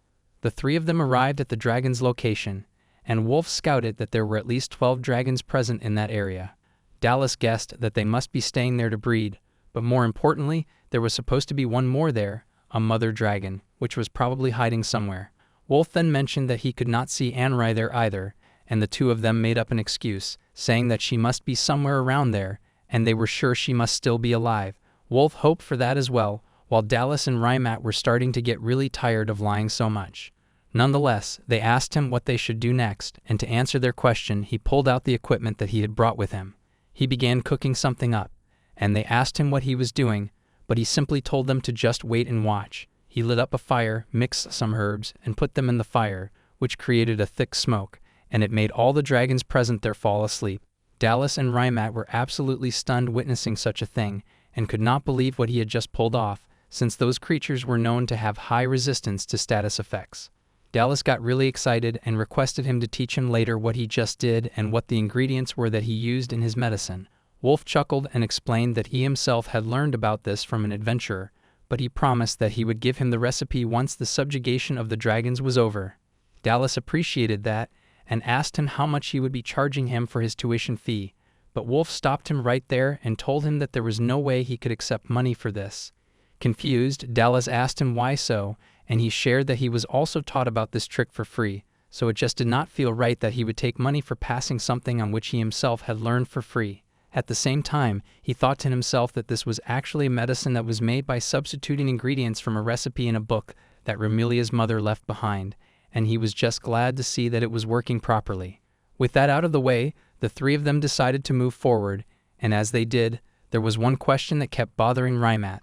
The three of them arrived at the dragon's location, and Wolf scouted that there were at least 12 dragons present in that area. Dallas guessed that they must be staying there to breed, but more importantly, there was supposed to be one more there, a mother dragon, which was probably hiding somewhere. Wolf then mentioned that he could not see Anri there either, and the two of them made up an excuse, saying that she must be somewhere around there, and they were sure she must still be alive. Wolf hoped for that as well, while Dallas and Rymat were starting to get really tired of lying so much. Nonetheless, they asked him what they should do next, and to answer their question, he pulled out the equipment that he had brought with him. He began cooking something up, and they asked him what he was doing, but he simply told them to just wait and watch. He lit up a fire, mixed some herbs, and put them in the fire, which created a thick smoke, and it made all the dragons present there fall asleep. Dallas and Rymat were absolutely stunned witnessing such a thing, and could not believe what he had just pulled off, since those creatures were known to have high resistance to status effects. Dallas got really excited and requested him to teach him later what he just did and what the ingredients were that he used in his medicine. Wolf chuckled and explained that he himself had learned about this from an adventurer, but he promised that he would give him the recipe once the subjugation of the dragons was over. Dallas appreciated that, and asked him how much he would be charging him for his tuition fee, but Wolf stopped him right there and told him that there was no way he could accept money for this. Confused, Dallas asked him why so, and he shared that he was also taught about this trick for free, so it just did not feel right that he would take money for passing something on which he himself had learned for free. At the same time, he thought to himself that this was actually a medicine that was made by substituting ingredients from a recipe in a book that Ramilia's mother left behind, and he was just glad to see that it was working properly. With that out of the way, the three of them decided to move forward, and as they did, there was one question that kept bothering Rymat,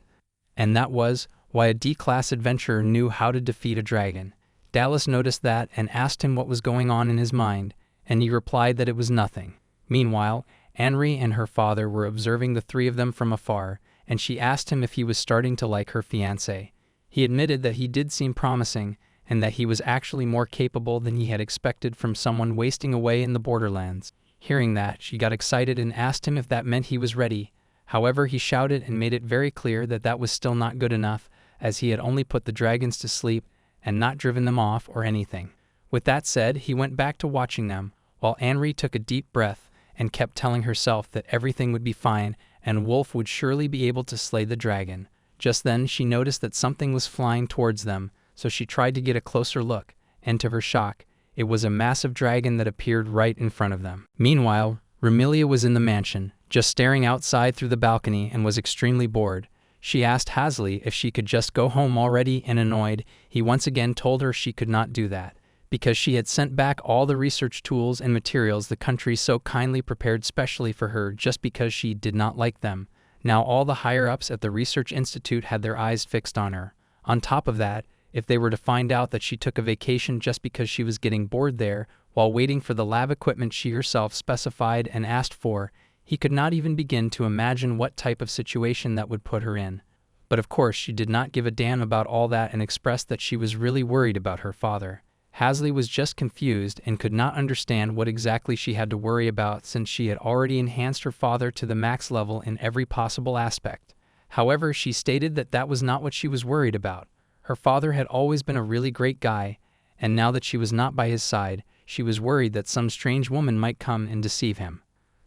and that was why a D-class adventurer knew how to defeat a dragon. Dallas noticed that and asked him what was going on in his mind, and he replied that it was nothing. Meanwhile, Anri and her father were observing the three of them from afar, and she asked him if he was starting to like her fiancé. He admitted that he did seem promising, and that he was actually more capable than he had expected from someone wasting away in the borderlands. Hearing that, she got excited and asked him if that meant he was ready. However, he shouted and made it very clear that that was still not good enough, as he had only put the dragons to sleep and not driven them off or anything. With that said, he went back to watching them, while Anri took a deep breath and kept telling herself that everything would be fine and Wolf would surely be able to slay the dragon. Just then, she noticed that something was flying towards them, so she tried to get a closer look, and to her shock, it was a massive dragon that appeared right in front of them. Meanwhile, Ramilia was in the mansion, just staring outside through the balcony and was extremely bored. She asked Hasley if she could just go home already, and annoyed, he once again told her she could not do that, because she had sent back all the research tools and materials the country so kindly prepared specially for her just because she did not like them. Now all the higher-ups at the Research Institute had their eyes fixed on her. On top of that, if they were to find out that she took a vacation just because she was getting bored there while waiting for the lab equipment she herself specified and asked for, he could not even begin to imagine what type of situation that would put her in. But of course, she did not give a damn about all that and expressed that she was really worried about her father. Hasley was just confused and could not understand what exactly she had to worry about since she had already enhanced her father to the max level in every possible aspect. However, she stated that that was not what she was worried about. Her father had always been a really great guy, and now that she was not by his side, she was worried that some strange woman might come and deceive him.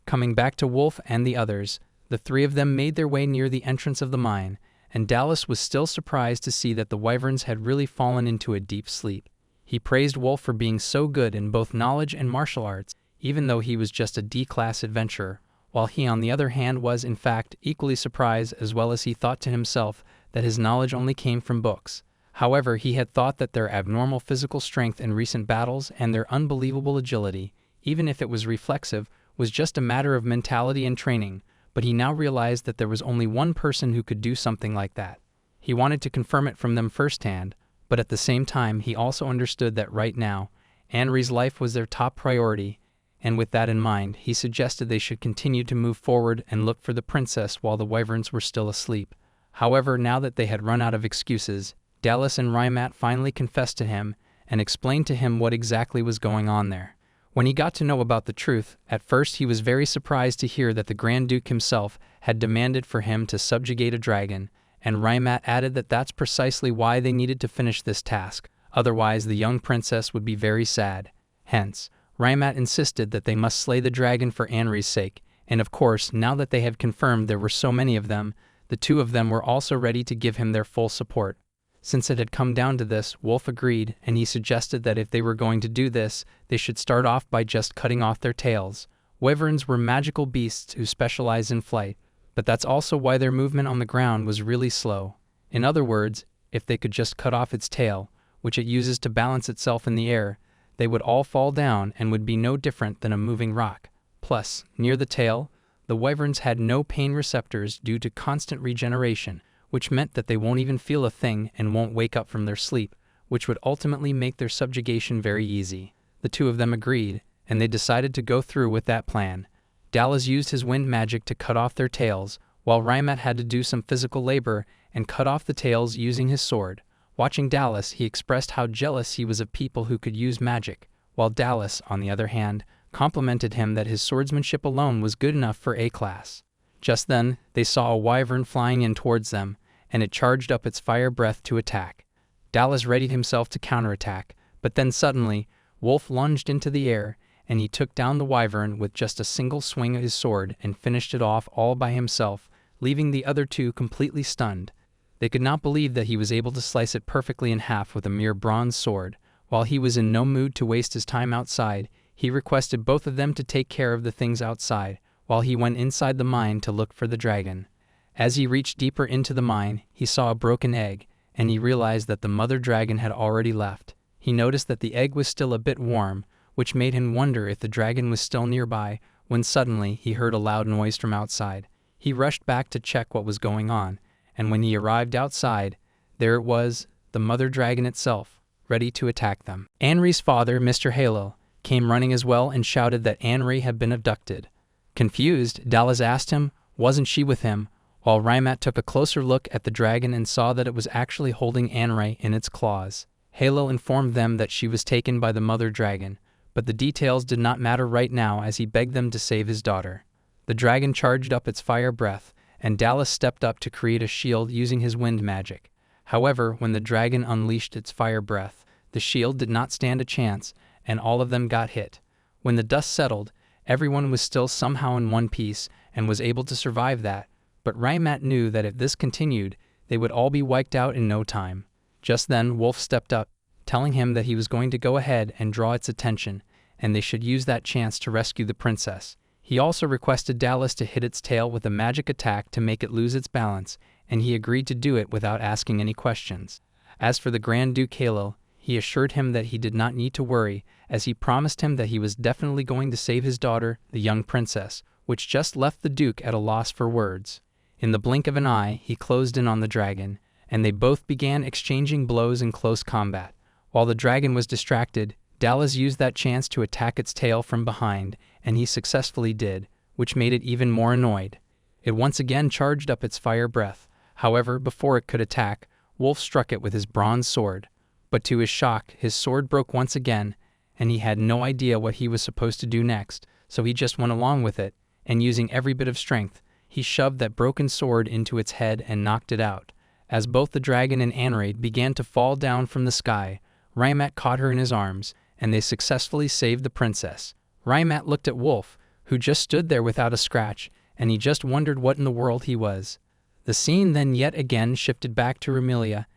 Coming back to Wolf and the others, the three of them made their way near the entrance of the mine, and Dallas was still surprised to see that the wyverns had really fallen into a deep sleep. He praised Wolf for being so good in both knowledge and martial arts, even though he was just a D-class adventurer, while he on the other hand was, in fact, equally surprised as well as he thought to himself that his knowledge only came from books. However, he had thought that their abnormal physical strength in recent battles and their unbelievable agility, even if it was reflexive, was just a matter of mentality and training, but he now realized that there was only one person who could do something like that. He wanted to confirm it from them firsthand, but at the same time he also understood that right now, Anri's life was their top priority, and with that in mind, he suggested they should continue to move forward and look for the princess while the wyverns were still asleep. However, now that they had run out of excuses, Dallas and Rymat finally confessed to him and explained to him what exactly was going on there. When he got to know about the truth, at first he was very surprised to hear that the Grand Duke himself had demanded for him to subjugate a dragon, and Raimat added that that's precisely why they needed to finish this task, otherwise the young princess would be very sad. Hence, Raimat insisted that they must slay the dragon for Anri's sake, and of course, now that they had confirmed there were so many of them, the two of them were also ready to give him their full support. Since it had come down to this, Wolf agreed, and he suggested that if they were going to do this, they should start off by just cutting off their tails. Wyverns were magical beasts who specialize in flight, but that's also why their movement on the ground was really slow. In other words, if they could just cut off its tail, which it uses to balance itself in the air, they would all fall down and would be no different than a moving rock. Plus, near the tail, the wyverns had no pain receptors due to constant regeneration, which meant that they won't even feel a thing and won't wake up from their sleep, which would ultimately make their subjugation very easy. The two of them agreed, and they decided to go through with that plan. Dallas used his wind magic to cut off their tails, while Raimat had to do some physical labor and cut off the tails using his sword. Watching Dallas, he expressed how jealous he was of people who could use magic, while Dallas, on the other hand, complimented him that his swordsmanship alone was good enough for A class. Just then, they saw a wyvern flying in towards them, and it charged up its fire breath to attack. Dallas readied himself to counterattack, but then suddenly, Wolf lunged into the air, and he took down the wyvern with just a single swing of his sword and finished it off all by himself, leaving the other two completely stunned. They could not believe that he was able to slice it perfectly in half with a mere bronze sword. While he was in no mood to waste his time outside, he requested both of them to take care of the things outside, while he went inside the mine to look for the dragon. As he reached deeper into the mine, he saw a broken egg, and he realized that the mother dragon had already left. He noticed that the egg was still a bit warm, which made him wonder if the dragon was still nearby, when suddenly he heard a loud noise from outside. He rushed back to check what was going on, and when he arrived outside, there it was, the mother dragon itself, ready to attack them. Anri's father, Mr. Yahello, came running as well and shouted that Anri had been abducted. Confused, Dallas asked him, wasn't she with him, while Raimat took a closer look at the dragon and saw that it was actually holding Anri in its claws. Yahello informed them that she was taken by the mother dragon, but the details did not matter right now as he begged them to save his daughter. The dragon charged up its fire breath, and Dallas stepped up to create a shield using his wind magic. However, when the dragon unleashed its fire breath, the shield did not stand a chance, and all of them got hit. When the dust settled, everyone was still somehow in one piece and was able to survive that, but Raimat knew that if this continued, they would all be wiped out in no time. Just then, Wolf stepped up, telling him that he was going to go ahead and draw its attention, and they should use that chance to rescue the princess. He also requested Dallas to hit its tail with a magic attack to make it lose its balance, and he agreed to do it without asking any questions. As for the Grand Duke Yahello, he assured him that he did not need to worry, as he promised him that he was definitely going to save his daughter, the young princess, which just left the Duke at a loss for words. In the blink of an eye, he closed in on the dragon, and they both began exchanging blows in close combat. While the dragon was distracted, Dallas used that chance to attack its tail from behind, and he successfully did, which made it even more annoyed. It once again charged up its fire breath. However, before it could attack, Wolf struck it with his bronze sword. But to his shock, his sword broke once again, and he had no idea what he was supposed to do next, so he just went along with it, and using every bit of strength, he shoved that broken sword into its head and knocked it out. As both the dragon and Anri began to fall down from the sky, Raimat caught her in his arms, and they successfully saved the princess. Raimat looked at Wolf, who just stood there without a scratch, and he just wondered what in the world he was. The scene then yet again shifted back to Ramilia,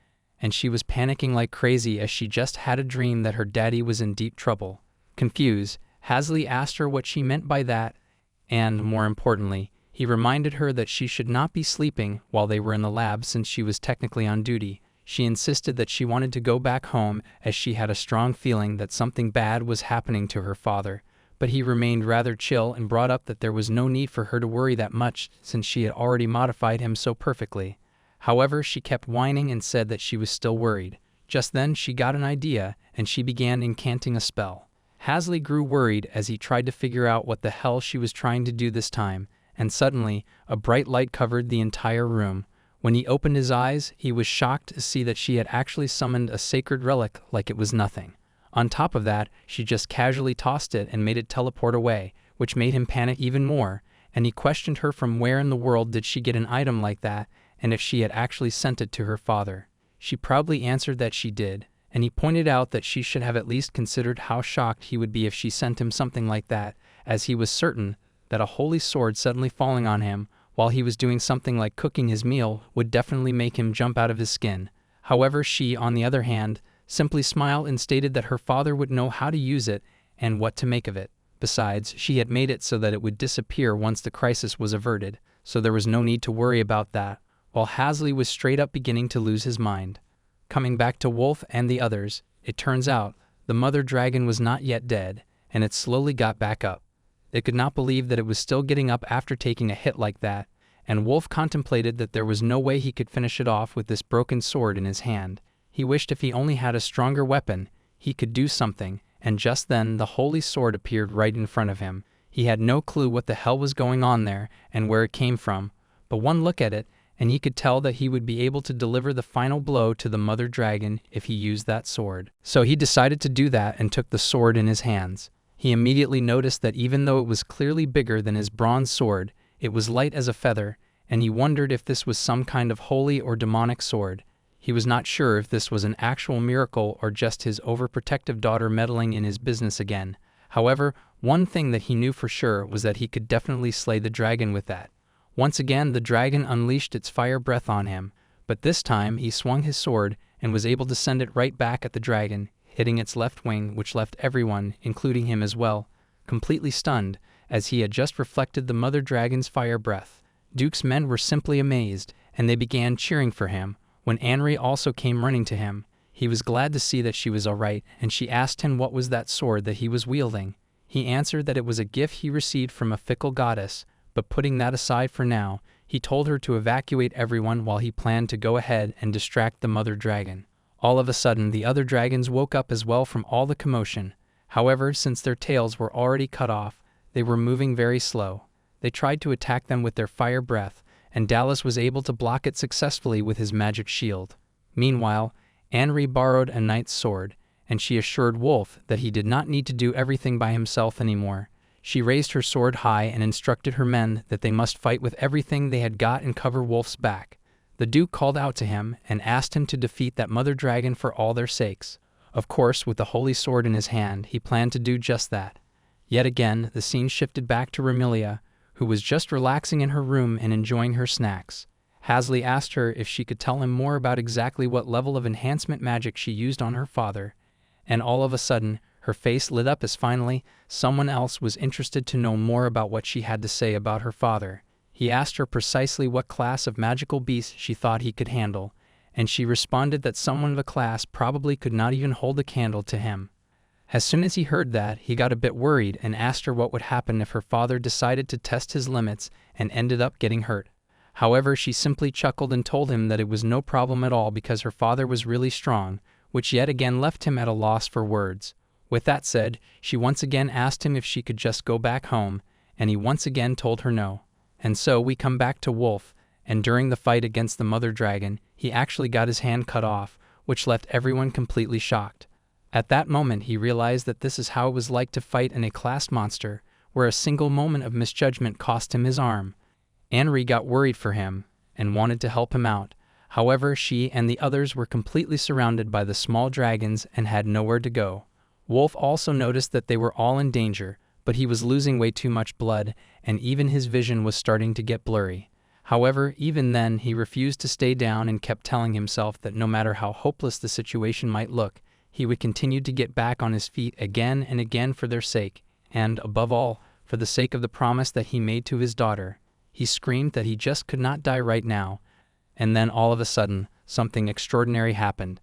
and she was panicking like crazy as she just had a dream that her daddy was in deep trouble. Confused, Hasley asked her what she meant by that, and, more importantly, he reminded her that she should not be sleeping while they were in the lab since she was technically on duty. She insisted that she wanted to go back home as she had a strong feeling that something bad was happening to her father, but he remained rather chill and brought up that there was no need for her to worry that much since she had already modified him so perfectly. However, she kept whining and said that she was still worried. Just then she got an idea, and she began incanting a spell. Hasley grew worried as he tried to figure out what the hell she was trying to do this time, and suddenly, a bright light covered the entire room. When he opened his eyes, he was shocked to see that she had actually summoned a sacred relic like it was nothing. On top of that, she just casually tossed it and made it teleport away, which made him panic even more, and he questioned her from where in the world did she get an item like that, and if she had actually sent it to her father. She proudly answered that she did, and he pointed out that she should have at least considered how shocked he would be if she sent him something like that, as he was certain that a holy sword suddenly falling on him while he was doing something like cooking his meal would definitely make him jump out of his skin. However, she, on the other hand, simply smiled and stated that her father would know how to use it and what to make of it. Besides, she had made it so that it would disappear once the crisis was averted, so there was no need to worry about that, while Hasley was straight up beginning to lose his mind. Coming back to Wolf and the others, it turns out the mother dragon was not yet dead, and it slowly got back up. They could not believe that it was still getting up after taking a hit like that, and Wolf contemplated that there was no way he could finish it off with this broken sword in his hand. He wished if he only had a stronger weapon, he could do something, and just then the holy sword appeared right in front of him. He had no clue what the hell was going on there and where it came from, but one look at it, and he could tell that he would be able to deliver the final blow to the mother dragon if he used that sword. So he decided to do that and took the sword in his hands. He immediately noticed that even though it was clearly bigger than his bronze sword, it was light as a feather, and he wondered if this was some kind of holy or demonic sword. He was not sure if this was an actual miracle or just his overprotective daughter meddling in his business again. However, one thing that he knew for sure was that he could definitely slay the dragon with that. Once again, the dragon unleashed its fire breath on him, but this time he swung his sword and was able to send it right back at the dragon, hitting its left wing, which left everyone, including him as well, completely stunned, as he had just reflected the mother dragon's fire breath. Duke's men were simply amazed, and they began cheering for him. When Anri also came running to him, he was glad to see that she was all right, and she asked him what was that sword that he was wielding. He answered that it was a gift he received from a fickle goddess, but putting that aside for now, he told her to evacuate everyone while he planned to go ahead and distract the mother dragon. All of a sudden, the other dragons woke up as well from all the commotion. However, since their tails were already cut off, they were moving very slow. They tried to attack them with their fire breath, and Dallas was able to block it successfully with his magic shield. Meanwhile, Anri borrowed a knight's sword, and she assured Wolf that he did not need to do everything by himself anymore. She raised her sword high and instructed her men that they must fight with everything they had got and cover Wolf's back. The Duke called out to him and asked him to defeat that mother dragon for all their sakes. Of course, with the holy sword in his hand, he planned to do just that. Yet again, the scene shifted back to Ramilia, who was just relaxing in her room and enjoying her snacks. Hasley asked her if she could tell him more about exactly what level of enhancement magic she used on her father, and all of a sudden, her face lit up as finally someone else was interested to know more about what she had to say about her father. He asked her precisely what class of magical beast she thought he could handle, and she responded that someone of a class probably could not even hold a candle to him. As soon as he heard that, he got a bit worried and asked her what would happen if her father decided to test his limits and ended up getting hurt. However, she simply chuckled and told him that it was no problem at all because her father was really strong, which yet again left him at a loss for words. With that said, she once again asked him if she could just go back home, and he once again told her no. And so we come back to Wolf, and during the fight against the mother dragon, he actually got his hand cut off, which left everyone completely shocked. At that moment, he realized that this is how it was like to fight in a class monster, where a single moment of misjudgment cost him his arm. Anri got worried for him, and wanted to help him out. However, she and the others were completely surrounded by the small dragons and had nowhere to go. Wolf also noticed that they were all in danger, but he was losing way too much blood, and even his vision was starting to get blurry. However, even then, he refused to stay down and kept telling himself that no matter how hopeless the situation might look, he would continue to get back on his feet again and again for their sake, and, above all, for the sake of the promise that he made to his daughter. He screamed that he just could not die right now, and then all of a sudden, something extraordinary happened,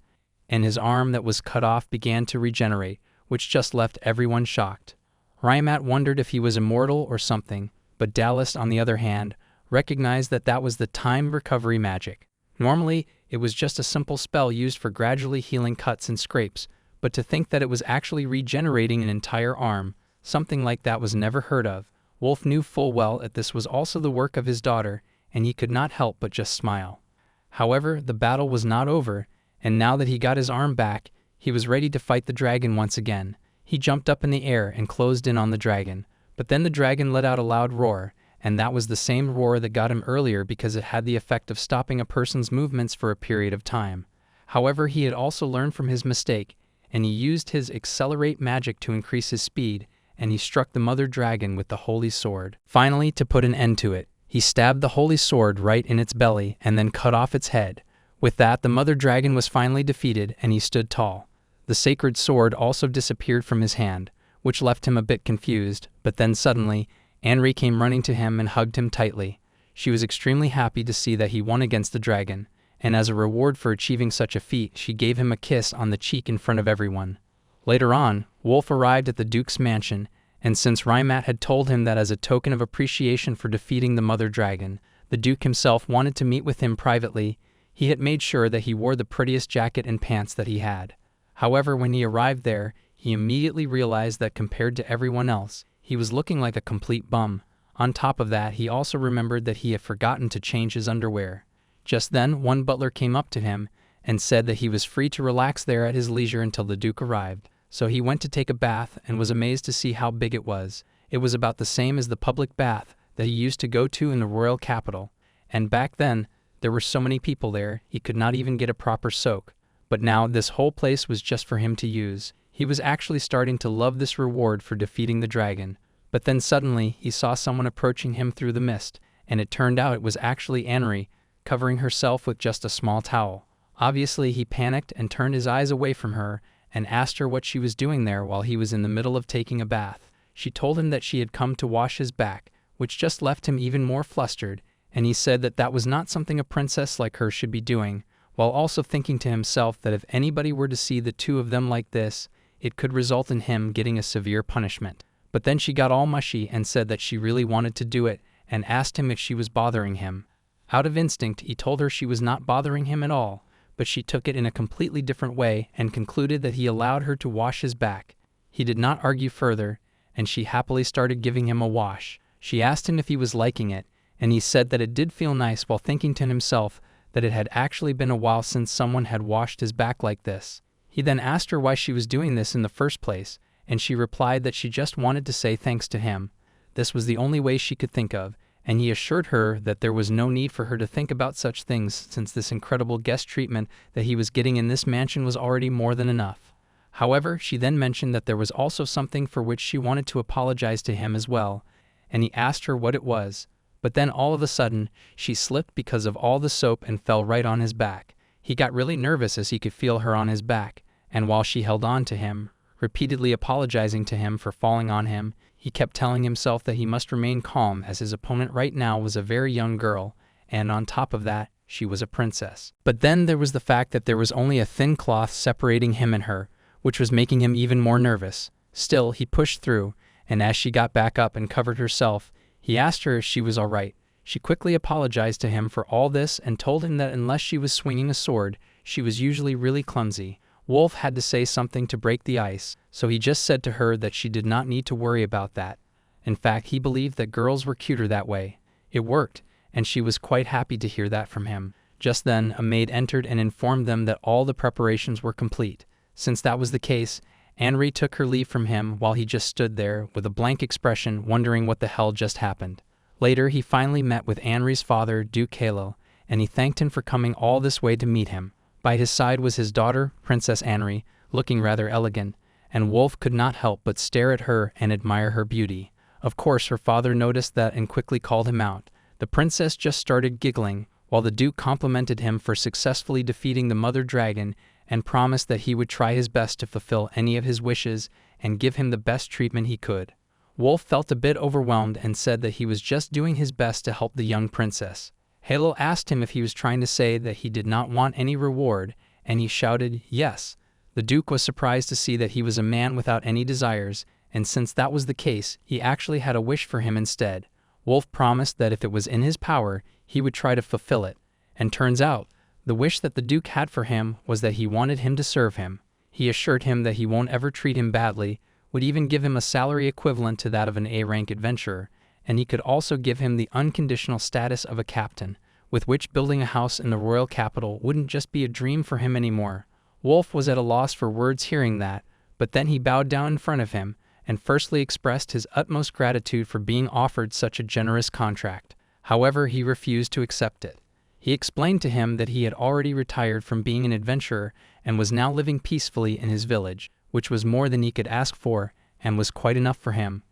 and his arm that was cut off began to regenerate, which just left everyone shocked. Ryamat wondered if he was immortal or something, but Dallas, on the other hand, recognized that that was the time recovery magic. Normally, it was just a simple spell used for gradually healing cuts and scrapes, but to think that it was actually regenerating an entire arm, something like that was never heard of. Wolf knew full well that this was also the work of his daughter, and he could not help but just smile. However, the battle was not over, and now that he got his arm back, He was ready to fight the dragon once again. He jumped up in the air and closed in on the dragon. But then the dragon let out a loud roar, and that was the same roar that got him earlier because it had the effect of stopping a person's movements for a period of time. However, he had also learned from his mistake, and he used his accelerate magic to increase his speed, and he struck the mother dragon with the holy sword. Finally, to put an end to it, he stabbed the holy sword right in its belly and then cut off its head. With that, the mother dragon was finally defeated, and he stood tall. The sacred sword also disappeared from his hand, which left him a bit confused, but then suddenly, Anri came running to him and hugged him tightly. She was extremely happy to see that he won against the dragon, and as a reward for achieving such a feat, she gave him a kiss on the cheek in front of everyone. Later on, Wolf arrived at the Duke's mansion, and since Rymat had told him that as a token of appreciation for defeating the mother dragon, the Duke himself wanted to meet with him privately, he had made sure that he wore the prettiest jacket and pants that he had. However, when he arrived there, he immediately realized that compared to everyone else, he was looking like a complete bum. On top of that, he also remembered that he had forgotten to change his underwear. Just then, one butler came up to him and said that he was free to relax there at his leisure until the Duke arrived. So he went to take a bath and was amazed to see how big it was. It was about the same as the public bath that he used to go to in the royal capital. And back then, there were so many people there, he could not even get a proper soak. But now, this whole place was just for him to use. He was actually starting to love this reward for defeating the dragon. But then suddenly, he saw someone approaching him through the mist, and it turned out it was actually Anri, covering herself with just a small towel. Obviously, he panicked and turned his eyes away from her and asked her what she was doing there while he was in the middle of taking a bath. She told him that she had come to wash his back, which just left him even more flustered, and he said that that was not something a princess like her should be doing, while also thinking to himself that if anybody were to see the two of them like this, it could result in him getting a severe punishment. But then she got all mushy and said that she really wanted to do it and asked him if she was bothering him. Out of instinct, he told her she was not bothering him at all, but she took it in a completely different way and concluded that he allowed her to wash his back. He did not argue further, and she happily started giving him a wash. She asked him if he was liking it, and he said that it did feel nice while thinking to himself that it had actually been a while since someone had washed his back like this. He then asked her why she was doing this in the first place, and she replied that she just wanted to say thanks to him. This was the only way she could think of, and he assured her that there was no need for her to think about such things since this incredible guest treatment that he was getting in this mansion was already more than enough. However, she then mentioned that there was also something for which she wanted to apologize to him as well, and he asked her what it was. But then all of a sudden, she slipped because of all the soap and fell right on his back. He got really nervous as he could feel her on his back, and while she held on to him, repeatedly apologizing to him for falling on him, he kept telling himself that he must remain calm as his opponent right now was a very young girl, and on top of that, she was a princess. But then there was the fact that there was only a thin cloth separating him and her, which was making him even more nervous. Still, he pushed through, and as she got back up and covered herself, he asked her if she was all right. She quickly apologized to him for all this and told him that unless she was swinging a sword, she was usually really clumsy. Wolf had to say something to break the ice, so he just said to her that she did not need to worry about that. In fact, he believed that girls were cuter that way. It worked, and she was quite happy to hear that from him. Just then, a maid entered and informed them that all the preparations were complete. Since that was the case, Anri took her leave from him while he just stood there with a blank expression wondering what the hell just happened. Later, he finally met with Anri's father, Duke Yahello, and he thanked him for coming all this way to meet him. By his side was his daughter, Princess Anri, looking rather elegant, and Wolf could not help but stare at her and admire her beauty. Of course, her father noticed that and quickly called him out. The princess just started giggling, while the Duke complimented him for successfully defeating the mother dragon and promised that he would try his best to fulfill any of his wishes and give him the best treatment he could. Wolf felt a bit overwhelmed and said that he was just doing his best to help the young princess. Yahello asked him if he was trying to say that he did not want any reward, and he shouted yes. The Duke was surprised to see that he was a man without any desires, and since that was the case, he actually had a wish for him instead. Wolf promised that if it was in his power, he would try to fulfill it. And turns out, the wish that the Duke had for him was that he wanted him to serve him. He assured him that he won't ever treat him badly, would even give him a salary equivalent to that of an A-rank adventurer, and he could also give him the unconditional status of a captain, with which building a house in the royal capital wouldn't just be a dream for him anymore. Wolf was at a loss for words hearing that, but then he bowed down in front of him, and firstly expressed his utmost gratitude for being offered such a generous contract. However, he refused to accept it. He explained to him that he had already retired from being an adventurer and was now living peacefully in his village, which was more than he could ask for, and was quite enough for him.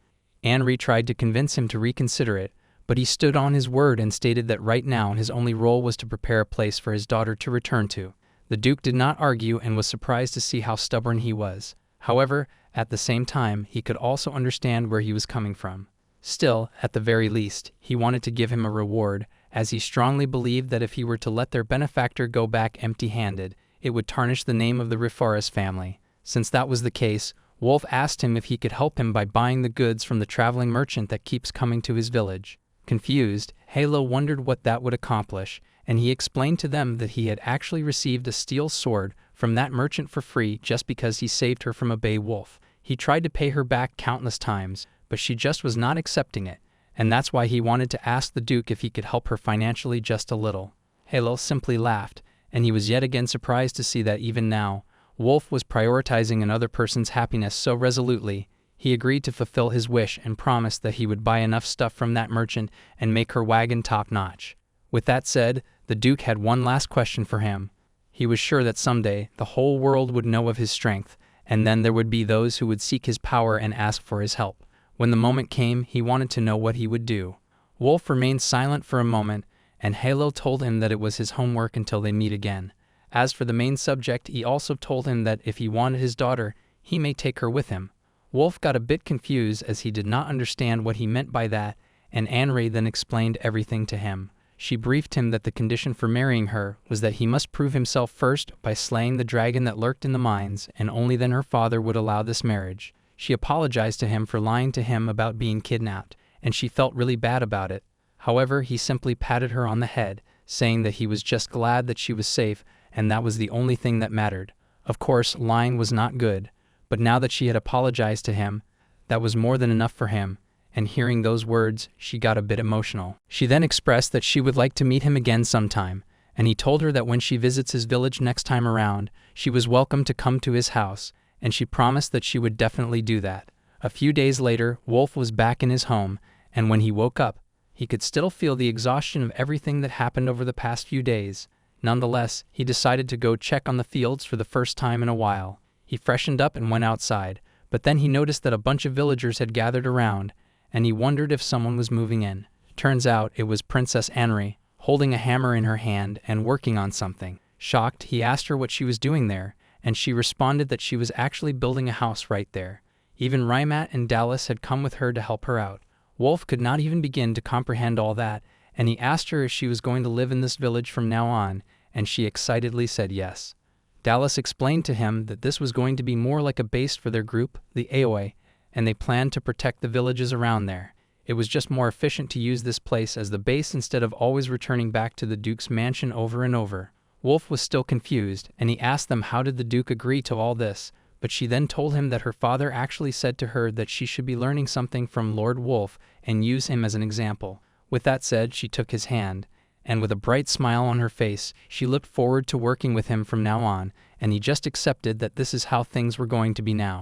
Enri tried to convince him to reconsider it, but he stood on his word and stated that right now his only role was to prepare a place for his daughter to return to. The Duke did not argue and was surprised to see how stubborn he was. However, at the same time, he could also understand where he was coming from. Still, at the very least, he wanted to give him a reward, as he strongly believed that if he were to let their benefactor go back empty-handed, it would tarnish the name of the Rifaris family. Since that was the case, Wolf asked him if he could help him by buying the goods from the traveling merchant that keeps coming to his village. Confused, Yahello wondered what that would accomplish, and he explained to them that he had actually received a steel sword from that merchant for free just because he saved her from a bay wolf. He tried to pay her back countless times, but she just was not accepting it, and that's why he wanted to ask the Duke if he could help her financially just a little. Yahello simply laughed, and he was yet again surprised to see that even now, Wolf was prioritizing another person's happiness so resolutely. He agreed to fulfill his wish and promised that he would buy enough stuff from that merchant and make her wagon top-notch. With that said, the Duke had one last question for him. He was sure that someday the whole world would know of his strength, and then there would be those who would seek his power and ask for his help. When the moment came, he wanted to know what he would do. Wolf remained silent for a moment, and Yahello told him that it was his homework until they meet again. As for the main subject, he also told him that if he wanted his daughter, he may take her with him. Wolf got a bit confused as he did not understand what he meant by that, and Enri then explained everything to him. She briefed him that the condition for marrying her was that he must prove himself first by slaying the dragon that lurked in the mines, and only then her father would allow this marriage. She apologized to him for lying to him about being kidnapped, and she felt really bad about it. However, he simply patted her on the head, saying that he was just glad that she was safe, and that was the only thing that mattered. Of course, lying was not good, but now that she had apologized to him, that was more than enough for him, and hearing those words, she got a bit emotional. She then expressed that she would like to meet him again sometime, and he told her that when she visits his village next time around, she was welcome to come to his house, and she promised that she would definitely do that. A few days later, Wolf was back in his home, and when he woke up, he could still feel the exhaustion of everything that happened over the past few days. Nonetheless, he decided to go check on the fields for the first time in a while. He freshened up and went outside, but then he noticed that a bunch of villagers had gathered around, and he wondered if someone was moving in. Turns out it was Princess Enri, holding a hammer in her hand and working on something. Shocked, he asked her what she was doing there, and she responded that she was actually building a house right there. Even Rymat and Dallas had come with her to help her out. Wolf could not even begin to comprehend all that, and he asked her if she was going to live in this village from now on, and she excitedly said yes. Dallas explained to him that this was going to be more like a base for their group, the Aoi, and they planned to protect the villages around there. It was just more efficient to use this place as the base instead of always returning back to the Duke's mansion over and over. Wolf was still confused, and he asked them how did the Duke agree to all this, but she then told him that her father actually said to her that she should be learning something from Lord Wolf and use him as an example. With that said, she took his hand, and with a bright smile on her face, she looked forward to working with him from now on, and he just accepted that this is how things were going to be now.